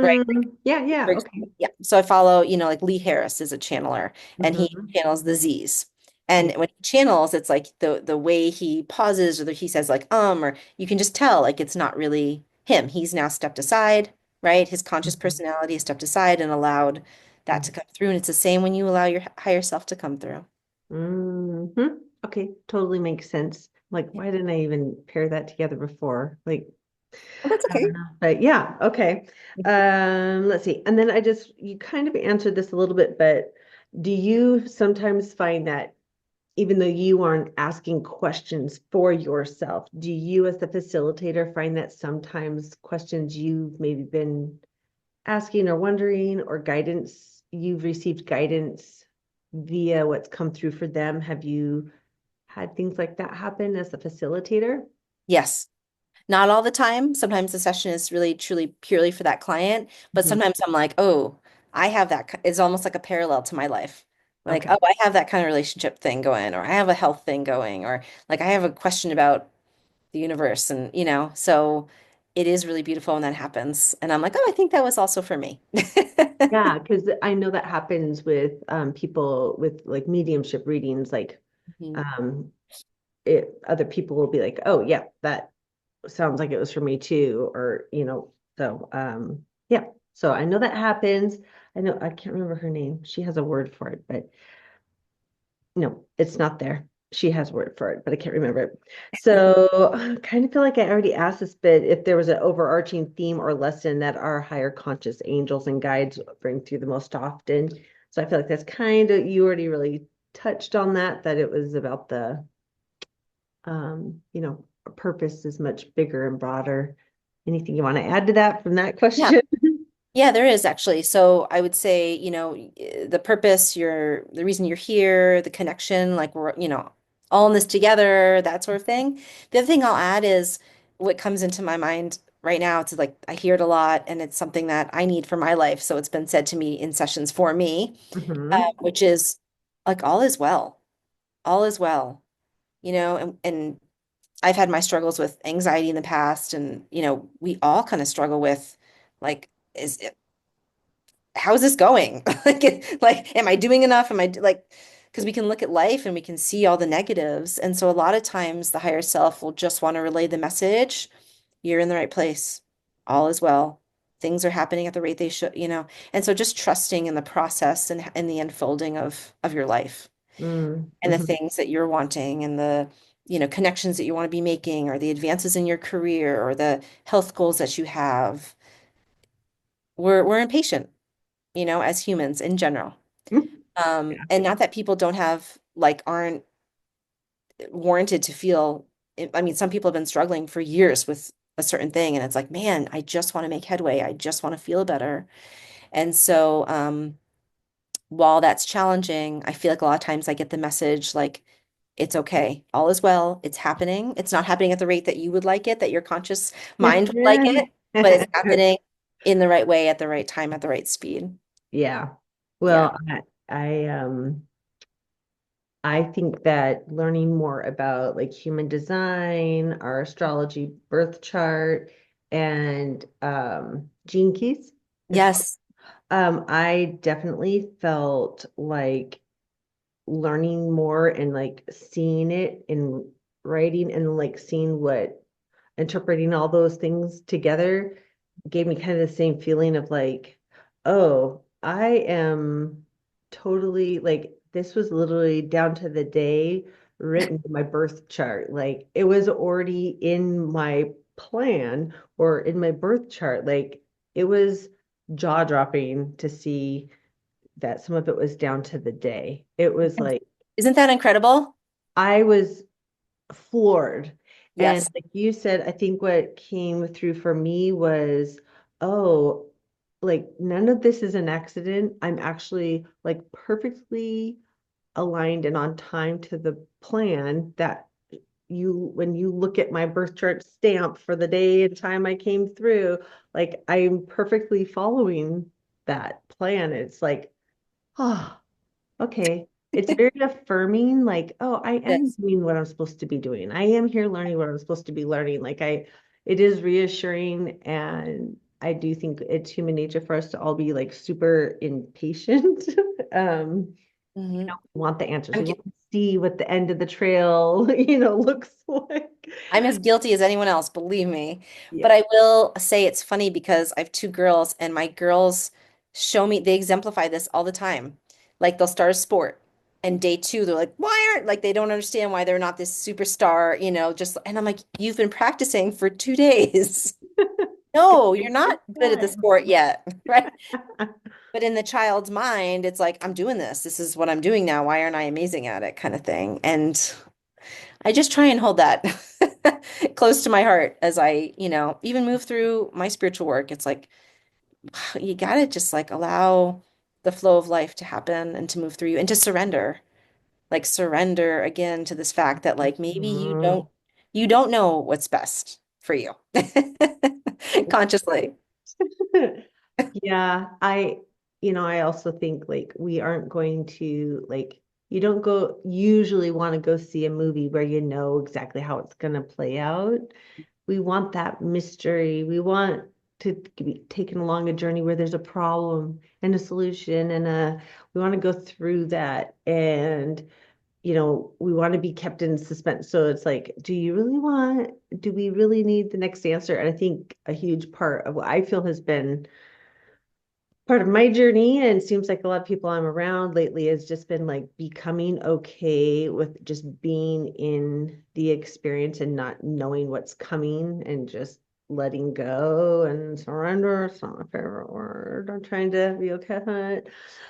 B: Right.
A: Yeah,
B: For
A: yeah. Okay.
B: example, yeah. So I follow, like Lee Harris is a channeler and he
A: Hmm.
B: channels the Z's.
A: Yeah.
B: And when he channels, it's like the way he pauses or he says like or you can just tell like it's not really him. He's now stepped aside, right? His conscious personality has stepped aside and allowed that to come through. And it's the same when you allow your higher self to come through.
A: Hmm. Okay. Totally makes sense. Like,
B: Yeah.
A: why didn't I even pair that together before? Like,
B: Oh, that's
A: I don't
B: okay.
A: know. But yeah, okay. Let's see. And then you kind of answered this a little bit, but do you sometimes find that even though you aren't asking questions for yourself, do you as the facilitator find that sometimes questions you've maybe been asking or wondering or guidance, you've received guidance via what's come through for them? Have you had things like that happen as a facilitator?
B: Yes. Not all the time. Sometimes the session is really truly purely for that client, but
A: Mhm.
B: sometimes I'm like, oh, I have that. It's almost like a parallel to my life. Like,
A: Okay.
B: oh, I have that kind of relationship thing going, or I have a health thing going, or like I have a question about the universe. And, so it is really beautiful when that happens. And I'm like, oh, I think that was also for me.
A: Yeah, because I know that happens with people with like mediumship readings, like
B: Mhm.
A: um other people will be like, oh yeah, that sounds like it was for me too, or so yeah. So I know that happens. I know I can't remember her name. She has a word for it, but no, it's not there. She has a word for it, but I can't remember it. So I kind of feel like I already asked this, but if there was an overarching theme or lesson that our higher conscious angels and guides bring through the most often. So I feel like that's kind of, you already really touched on that it was about the, purpose is much bigger and broader. Anything you want to add to that from that
B: Yeah.
A: question?
B: Yeah, there is actually. So I would say, the purpose, the reason you're here, the connection, like we're, all in this together, that sort of thing. The other thing I'll add is what comes into my mind right now. It's like I hear it a lot and it's something that I need for my life. So it's been said to me in sessions for me,
A: Hmm.
B: which is like all is well. All is well, and I've had my struggles with anxiety in the past and, we all kind of struggle with like, is how is this going? Like, am I doing enough? Am I like, because we can look at life and we can see all the negatives. And so a lot of times the higher self will just want to relay the message, you're in the right place. All is well. Things are happening at the rate they should. And so just trusting in the process and the unfolding of your life and the
A: Mm-hmm.
B: things that you're wanting and the, connections that you want to be making or the advances in your career or the health goals that you have. We're impatient, as humans in general. And not that people don't have, like, aren't warranted to feel, I mean, some people have been struggling for years with a certain thing, and it's like, man, I just want to make headway. I just want to feel better. And so, while that's challenging, I feel like a lot of times I get the message, like, it's okay. All is well. It's happening. It's not happening at the rate that you would like it, that your conscious mind would like it, but it's happening in the right way, at the right time, at the right speed.
A: Yeah.
B: Yeah.
A: Well, I think that learning more about like human design, our astrology birth chart, and gene keys is
B: Yes.
A: I definitely felt like learning more and like seeing it in writing and like seeing what interpreting all those things together gave me kind of the same feeling of like, oh, I am totally like this was literally down to the day written in my birth chart. Like it was already in my plan or in my birth chart. Like it was jaw-dropping to see that some of it was down to the day. It was like
B: Isn't that incredible?
A: I was floored. And
B: Yes.
A: like you said, I think what came through for me was, oh, like none of this is an accident. I'm actually like perfectly aligned and on time to the plan that when you look at my birth chart stamp for the day and time I came through, like I'm perfectly following that plan. It's like, oh, okay. It's very affirming, like, oh, I am
B: Yes.
A: doing what I'm supposed to be doing. I am here learning what I'm supposed to be learning. It is reassuring. And I do think it's human nature for us to all be like super impatient.
B: Hmm.
A: We want the answers.
B: I'm
A: We
B: gu-
A: want to see what the end of the trail, looks like.
B: I'm as guilty as anyone else, believe me. But
A: Yeah.
B: I will say it's funny because I have two girls, and my girls show me, they exemplify this all the time. Like they'll start a sport, and day two, they're like, why aren't, like, they don't understand why they're not this superstar, just, and I'm like, you've been practicing for 2 days. No,
A: It's
B: you're not good at the
A: time.
B: sport yet, right? But in the child's mind, it's like, I'm doing this. This is what I'm doing now. Why aren't I amazing at it, kind of thing. And I just try and hold that close to my heart as I, even move through my spiritual work. It's like, you gotta just like allow the flow of life to happen and to move through you and to surrender. Like surrender again to this fact that like maybe
A: Mhm.
B: you don't know what's best for you consciously.
A: Yeah, I also think like we aren't going to like you don't go usually want to go see a movie where you know exactly how it's going to play out. We want that mystery. We want to be taken along a journey where there's a problem and a solution we want to go through that and we want to be kept in suspense. So it's like, do we really need the next answer? And I think a huge part of what I feel has been part of my journey, and it seems like a lot of people I'm around lately has just been like becoming okay with just being in the experience and not knowing what's coming and just letting go and surrender. It's not my favorite word. I'm trying to be okay.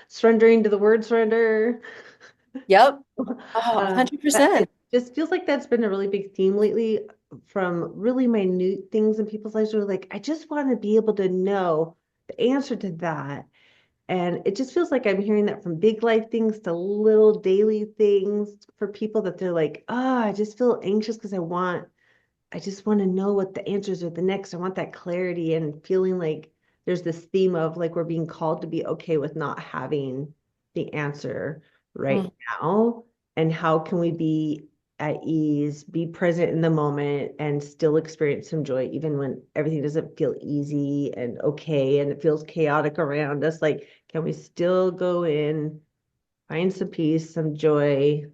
A: Surrendering to the word surrender.
B: Yep. Oh,
A: But it
B: 100%.
A: just feels like that's been a really big theme lately from really minute things in people's lives where like, I just want to be able to know the answer to that. And it just feels like I'm hearing that from big life things to little daily things for people that they're like, oh, I just feel anxious because I just want to know what the answers are the next. I want that clarity and feeling like there's this theme of like we're being called to be okay with not having the answer right
B: Mm.
A: now. And how can we be at ease, be present in the moment, and still experience some joy, even when everything doesn't feel easy and okay and it feels chaotic around us? Like, can we still go in, find some peace, some joy,
B: Yeah.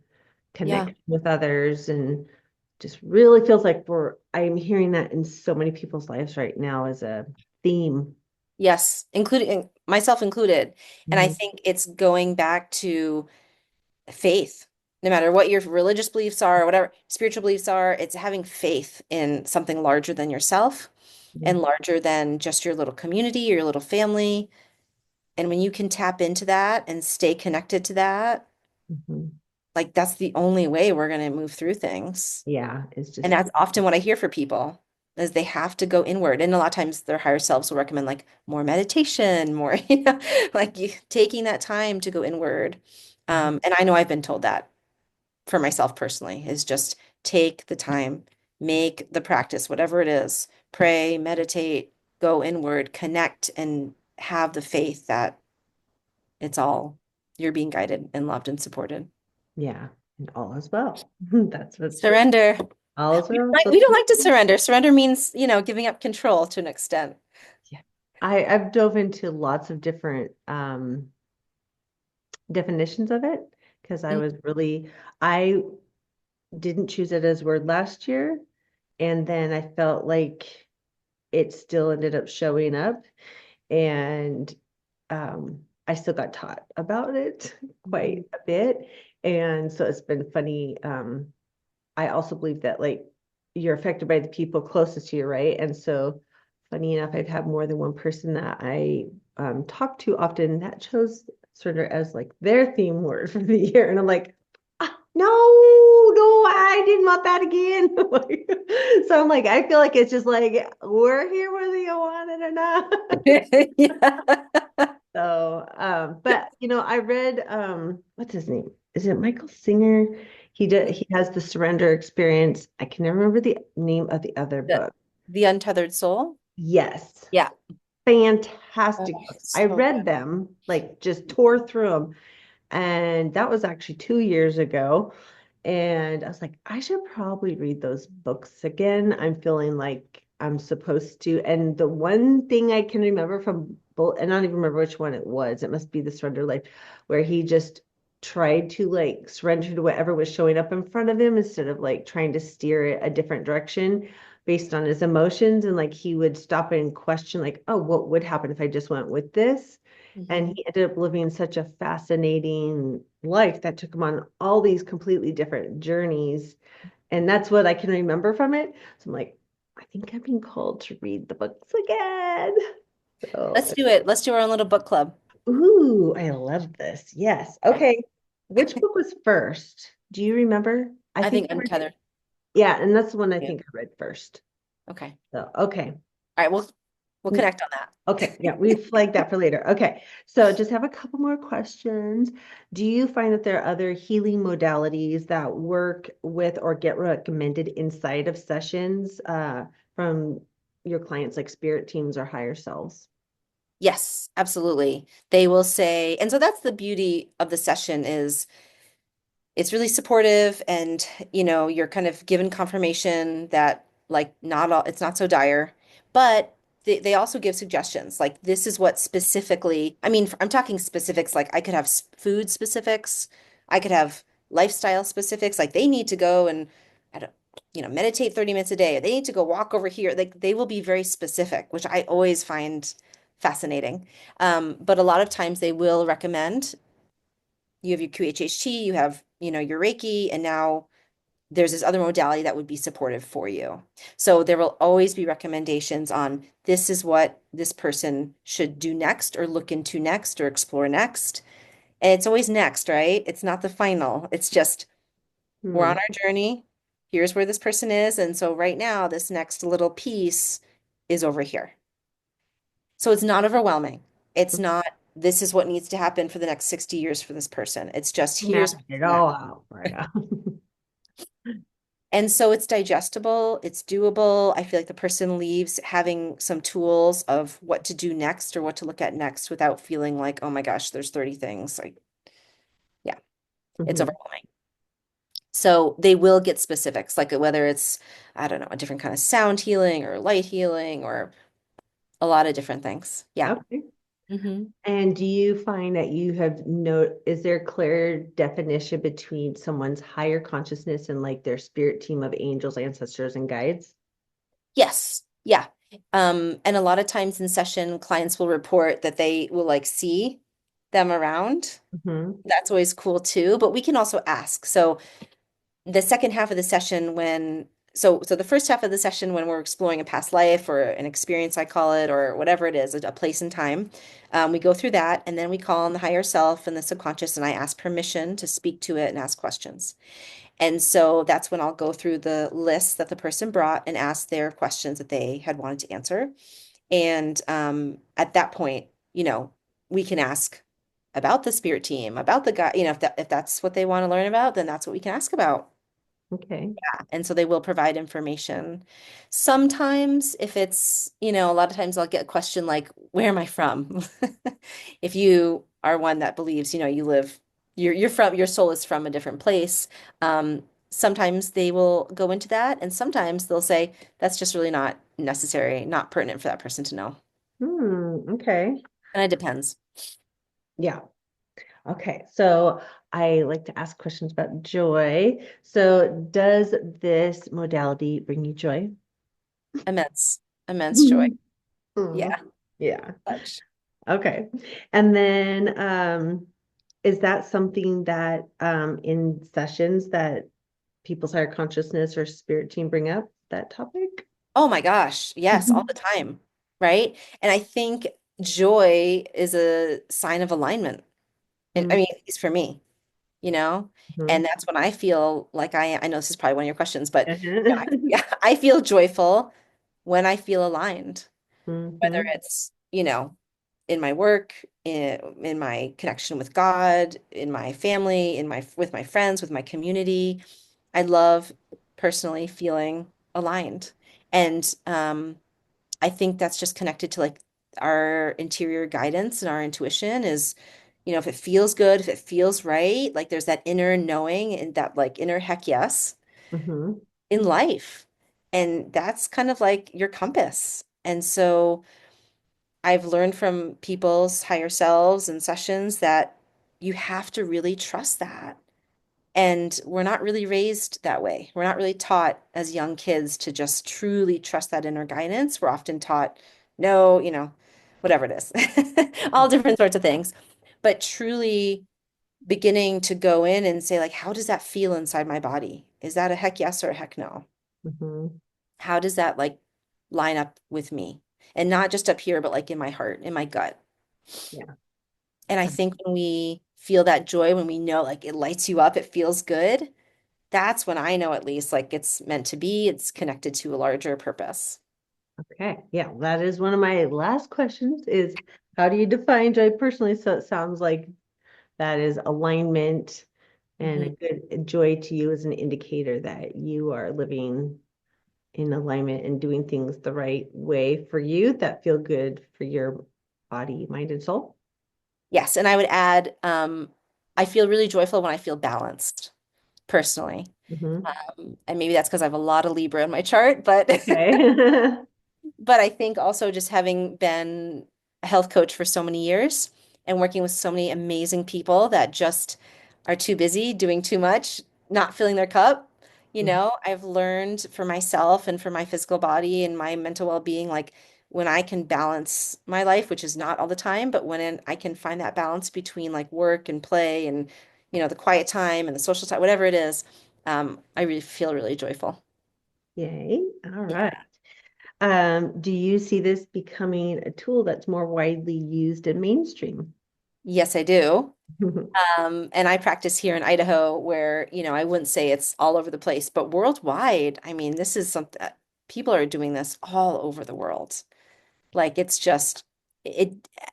A: connect with others, and just really feels like I'm hearing that in so many people's lives right now as a theme.
B: Yes, including myself included. And I
A: Mhm.
B: think it's going back to faith. No matter what your religious beliefs are, or whatever spiritual beliefs are, it's having faith in something larger than yourself
A: Yeah.
B: and larger than just your little community, your little family. And when you can tap into that and stay connected to that,
A: Mhm.
B: like that's the only way we're going to move through things.
A: Yeah, it's
B: And
A: just
B: that's often what I hear for people is they have to go inward. And a lot of times their higher selves will recommend like more meditation, more, like you taking that time to go inward. And I know I've been told that for myself personally is just take the time, make the practice, whatever it is, pray, meditate, go inward, connect, and have the faith that it's all you're being guided and loved and supported.
A: yeah, and all is well. That's what
B: Surrender.
A: all is well.
B: We don't like to surrender. Surrender means, giving up control to an extent.
A: Yeah. I've dove into lots of different definitions of it because
B: Mm.
A: I didn't choose it as word last year, and then I felt like it still ended up showing up, and I still got taught about it quite
B: Mhm.
A: a bit. And so it's been funny. I also believe that like you're affected by the people closest to you, right? And so funny enough, I've had more than one person that I talk to often that chose surrender as like their theme word for the year. And I'm like, ah, no, no, I didn't want that again. So I'm like, I feel like it's just like we're here whether you want it or not.
B: Yeah.
A: So, but I read what's his name? Is it Michael Singer? He has the surrender experience. I can never remember the name of the other
B: The,
A: book.
B: the Untethered Soul.
A: Yes.
B: Yeah. Oh,
A: Fantastic book. I
B: so
A: read
B: good.
A: them, like just tore through them. And that was actually 2 years ago. And I was like, I should probably read those books again. I'm feeling like I'm supposed to. And the one thing I can remember from both, and I don't even remember which one it was, it must be The Surrender Life, where he just tried to like surrender to whatever was showing up in front of him instead of like trying to steer it a different direction based on his emotions. And like he would stop and question, like, oh, what would happen if I just went with this? And
B: Mhm.
A: he ended up living such a fascinating life that took him on all these completely different journeys. And that's what I can remember from it. So I'm like, I think I'm being called to read the books again. So,
B: Let's do it. Let's do our own little book club.
A: ooh, I love this. Yes.
B: Okay.
A: Okay. Which book was first? Do you remember? I
B: I
A: think
B: think
A: I read it.
B: Untethered.
A: Yeah, and that's the one I
B: Yeah.
A: think I read first.
B: Okay.
A: So, okay.
B: All right. We'll connect on that.
A: Okay, yeah, we flagged that for later. Okay, so just have a couple more questions. Do you find that there are other healing modalities that work with or get recommended inside of sessions from your clients, like spirit teams or higher selves?
B: Yes, absolutely. They will say, and so that's the beauty of the session is it's really supportive and you're kind of given confirmation that like not all it's not so dire, but they also give suggestions like this is what specifically, I mean, I'm talking specifics, like I could have food specifics, I could have lifestyle specifics, like they need to go and I don't meditate 30 minutes a day, they need to go walk over here, like they will be very specific, which I always find fascinating. But a lot of times they will recommend you have your QHHT, you have, your Reiki, and now there's this other modality that would be supportive for you. So there will always be recommendations on this is what this person should do next or look into next or explore next. And it's always next, right? It's not the final. It's just we're
A: Hmm.
B: on our journey. Here's where this person is. And so right now, this next little piece is over here. So it's not overwhelming. It's not, this is what needs to happen for the next 60 years for this person. It's just here's
A: Mapping
B: what's
A: it
B: gonna happen.
A: all out right now.
B: And so it's digestible, it's doable. I feel like the person leaves having some tools of what to do next or what to look at next without feeling like, oh my gosh, there's 30 things. Like, yeah, it's
A: Mhm.
B: overwhelming. So they will get specifics, like whether it's, I don't know, a different kind of sound healing or light healing or a lot of different things. Yeah.
A: Okay.
B: Hmm.
A: And do you find that you have is there clear definition between someone's higher consciousness and like their spirit team of angels, ancestors, and guides?
B: Yes. Yeah. And a lot of times in session, clients will report that they will like see them around.
A: Hmm.
B: That's always cool too, but we can also ask. So the second half of the session so the first half of the session when we're exploring a past life or an experience, I call it, or whatever it is, a place and time, we go through that and then we call on the higher self and the subconscious and I ask permission to speak to it and ask questions. And so that's when I'll go through the list that the person brought and ask their questions that they had wanted to answer. And at that point, we can ask about the spirit team, about the guy, if that's what they want to learn about, then that's what we can ask about.
A: Okay.
B: And so they will provide information. Sometimes if it's, a lot of times I'll get a question like, where am I from? If you are one that believes, you live, you're from, your soul is from a different place. Sometimes they will go into that, and sometimes they'll say, that's just really not necessary, not pertinent for that person to know.
A: Okay.
B: And it depends.
A: Yeah. Okay. So I like to ask questions about joy. So does this modality bring you joy?
B: Immense, immense joy.
A: Mm.
B: Yeah,
A: Yeah.
B: such.
A: Okay. And then is that something that in sessions that people's higher consciousness or spirit team bring up that topic?
B: Oh my gosh, yes, all the
A: Mhm.
B: time, right? And I think joy is a sign of alignment. And I
A: Mhm.
B: mean, at least for me, you know? And that's when I feel like I know this is probably one of your questions, but
A: Mhm.
B: yeah, I feel joyful when I feel aligned, whether
A: Mhm.
B: it's, in my work, in my connection with God, in my family, with my friends, with my community. I love personally feeling aligned. And I think that's just connected to like our interior guidance and our intuition is, if it feels good, if it feels right, like there's that inner knowing and that like inner heck yes
A: Mhm.
B: in life. And that's kind of like your compass. And so I've learned from people's higher selves and sessions that you have to really trust that. And we're not really raised that way. We're not really taught as young kids to just truly trust that inner guidance. We're often taught, no, whatever it is, all different sorts of things. But truly beginning to go in and say, like, how does that feel inside my body? Is that a heck yes or a heck no?
A: Mhm.
B: How does that like line up with me. And not just up here, but like in my heart, in my gut.
A: Yeah.
B: And I think when we feel that joy, when we know like it lights you up, it feels good, that's when I know at least like it's meant to be, it's connected to a larger purpose.
A: Okay. Yeah. That is one of my last questions is how do you define joy personally? So it sounds like that is alignment and
B: Mhm.
A: a good joy to you is an indicator that you are living in alignment and doing things the right way for you that feel good for your body, mind, and soul.
B: Yes, and I would add, I feel really joyful when I feel balanced, personally.
A: Hmm.
B: And maybe that's because I have a lot of Libra in my chart, but
A: Okay.
B: but I think also just having been a health coach for so many years and working with so many amazing people that just are too busy doing too much, not filling their cup, I've learned for myself and for my physical body and my mental well-being, like when I can balance my life, which is not all the time, but I can find that balance between like work and play and, the quiet time and the social time, whatever it is, I really feel really joyful.
A: Yay. All
B: Yeah.
A: right. Do you see this becoming a tool that's more widely used in mainstream?
B: Yes, I do. And I practice here in Idaho where, I wouldn't say it's all over the place, but worldwide, I mean, this is something people are doing this all over the world. Like it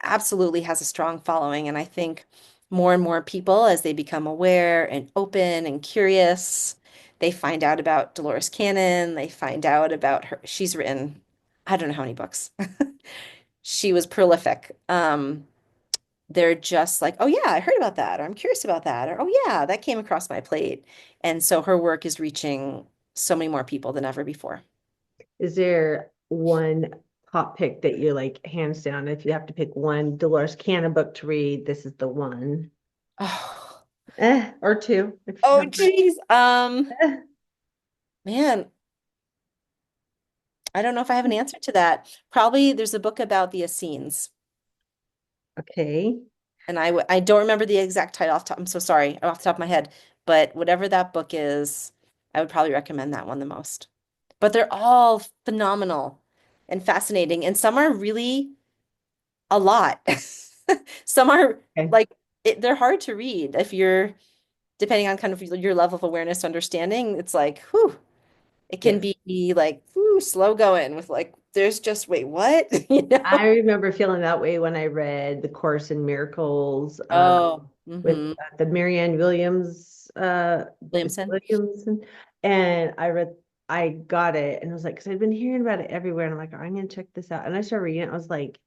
B: absolutely has a strong following. And I think more and more people, as they become aware and open and curious, they find out about Dolores Cannon, they find out about her. She's written, I don't know how many books. She was prolific. They're just like, oh yeah, I heard about that, or I'm curious about that, or oh yeah, that came across my plate. And so her work is reaching so many more people than ever before.
A: Is there one top pick that you're like hands down? If you have to pick one Dolores Cannon book to read, this is the one.
B: Oh,
A: Or two, if you
B: oh
A: have that.
B: geez. Man, I don't know if I have an answer to that. Probably there's a book about the Essenes,
A: Okay.
B: and I don't remember the exact title off the top. I'm so sorry, off the top of my head, but whatever that book is, I would probably recommend that one the most. But they're all phenomenal and fascinating, and some are really a lot. Some are
A: Okay.
B: like they're hard to read if you're depending on kind of your level of awareness, understanding. It's like, whew, it can
A: Yes.
B: be like, whew, slow going with like, there's just, wait, what? You
A: I
B: know?
A: remember feeling that way when I read The Course in Miracles
B: Oh,
A: with the Marianne Williams,
B: Williamson.
A: Williamson, and I got it, and I was like, because I'd been hearing about it everywhere, and I'm like, I'm gonna check this out, and I started reading it. I was like,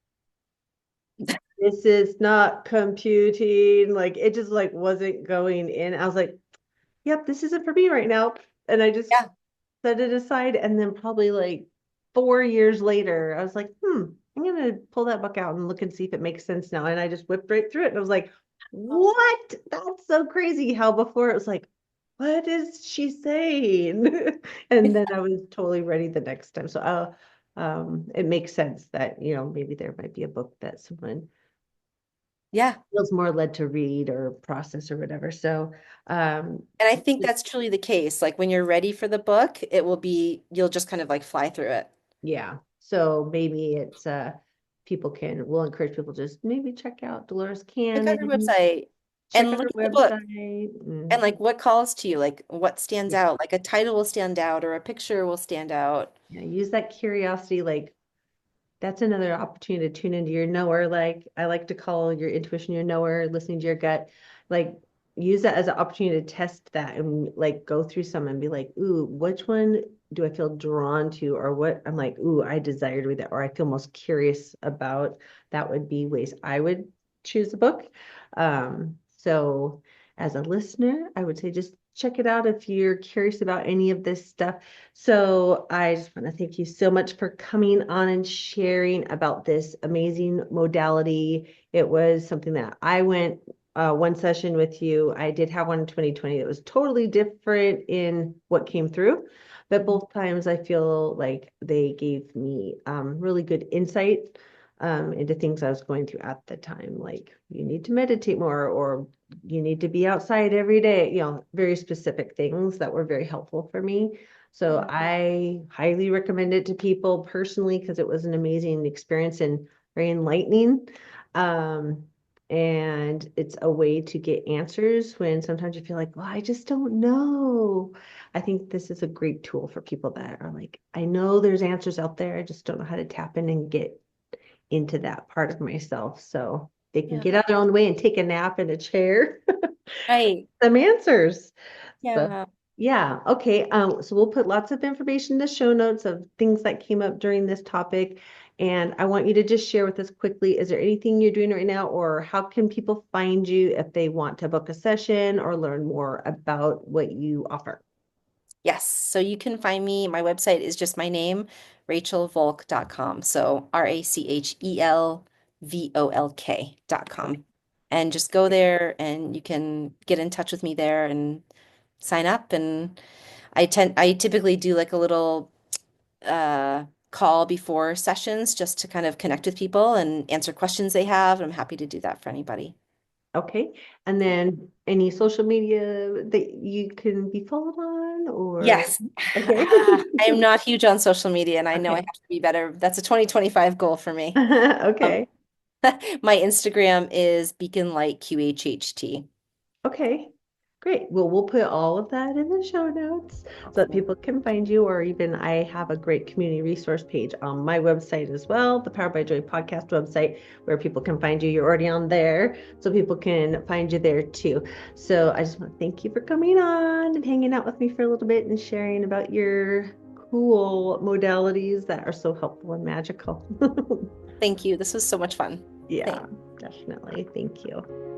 A: this is not computing, like it just like wasn't going in. I was like, yep, this isn't for me right now, and I just
B: Yeah.
A: set it aside. And then probably like 4 years later, I was like, I'm gonna pull that book out and look and see if it makes sense now. And I just whipped right through it. And I was like, what? That's so crazy. How before it was like, what is she saying? And then I was totally ready the next time. So it makes sense that, maybe there might be a book that someone
B: Yeah.
A: feels more led to read or process or whatever. So um
B: And I think that's truly the case. Like when you're ready for the book, you'll just kind of like fly through it.
A: Yeah. So maybe it's we'll encourage people just maybe check out Dolores
B: Check out her
A: Cannon,
B: website
A: check
B: and
A: out
B: look
A: her
B: at the book
A: website.
B: and like what calls to you, like what stands
A: Yeah.
B: out, like a title will stand out or a picture will stand out.
A: Yeah, use that curiosity, like that's another opportunity to tune into your knower. Like I like to call your intuition your knower, listening to your gut. Like use that as an opportunity to test that and like go through some and be like, ooh, which one do I feel drawn to? Or what I'm like, ooh, I desire to read that, or I feel most curious about. That would be ways I would choose a book. So as a listener, I would say just check it out if you're curious about any of this stuff. So I just want to thank you so much for coming on and sharing about this amazing modality. It was something that I went one session with you. I did have one in 2020 that was totally different in what came through, but both times I feel like they gave me really good insight into things I was going through at the time, like you need to meditate more or you need to be outside every day, very specific things that were very helpful for me. So
B: Yeah.
A: I highly recommend it to people personally because it was an amazing experience and very enlightening. Um, and it's a way to get answers when sometimes you feel like, well, I just don't know. I think this is a great tool for people that are like, I know there's answers out there. I just don't know how to tap in and get into that part of myself. So they can
B: Yeah.
A: get out of their own way and take a nap in a chair.
B: Right.
A: Some answers. So
B: Yeah.
A: yeah, okay. So we'll put lots of information in the show notes of things that came up during this topic. And I want you to just share with us quickly, is there anything you're doing right now, or how can people find you if they want to book a session or learn more about what you offer?
B: Yes. So you can find me. My website is just my name, rachelvolk.com. So RACHELVOLK.com. And just go there and you can get in touch with me there and sign up. And I typically do like a little call before sessions just to kind of connect with people and answer questions they have. I'm happy to do that for anybody.
A: Okay. And then any social media that you can be followed on or
B: Yes.
A: okay.
B: I am not huge on social media and I know I
A: Okay.
B: have to be better. That's a 2025 goal for me. Um,
A: Okay.
B: my Instagram is Beacon Light QHHT.
A: Okay, great. Well, we'll put all of that in the show notes so that
B: Awesome.
A: people can find you, or even I have a great community resource page on my website as well, the Power by Joy podcast website, where people can find you. You're already on there, so people can find you there too. So I just want to thank you for coming on and hanging out with me for a little bit and sharing about your cool modalities that are so helpful and magical.
B: Thank you. This was so much fun.
A: Yeah,
B: Thanks.
A: definitely. Thank you.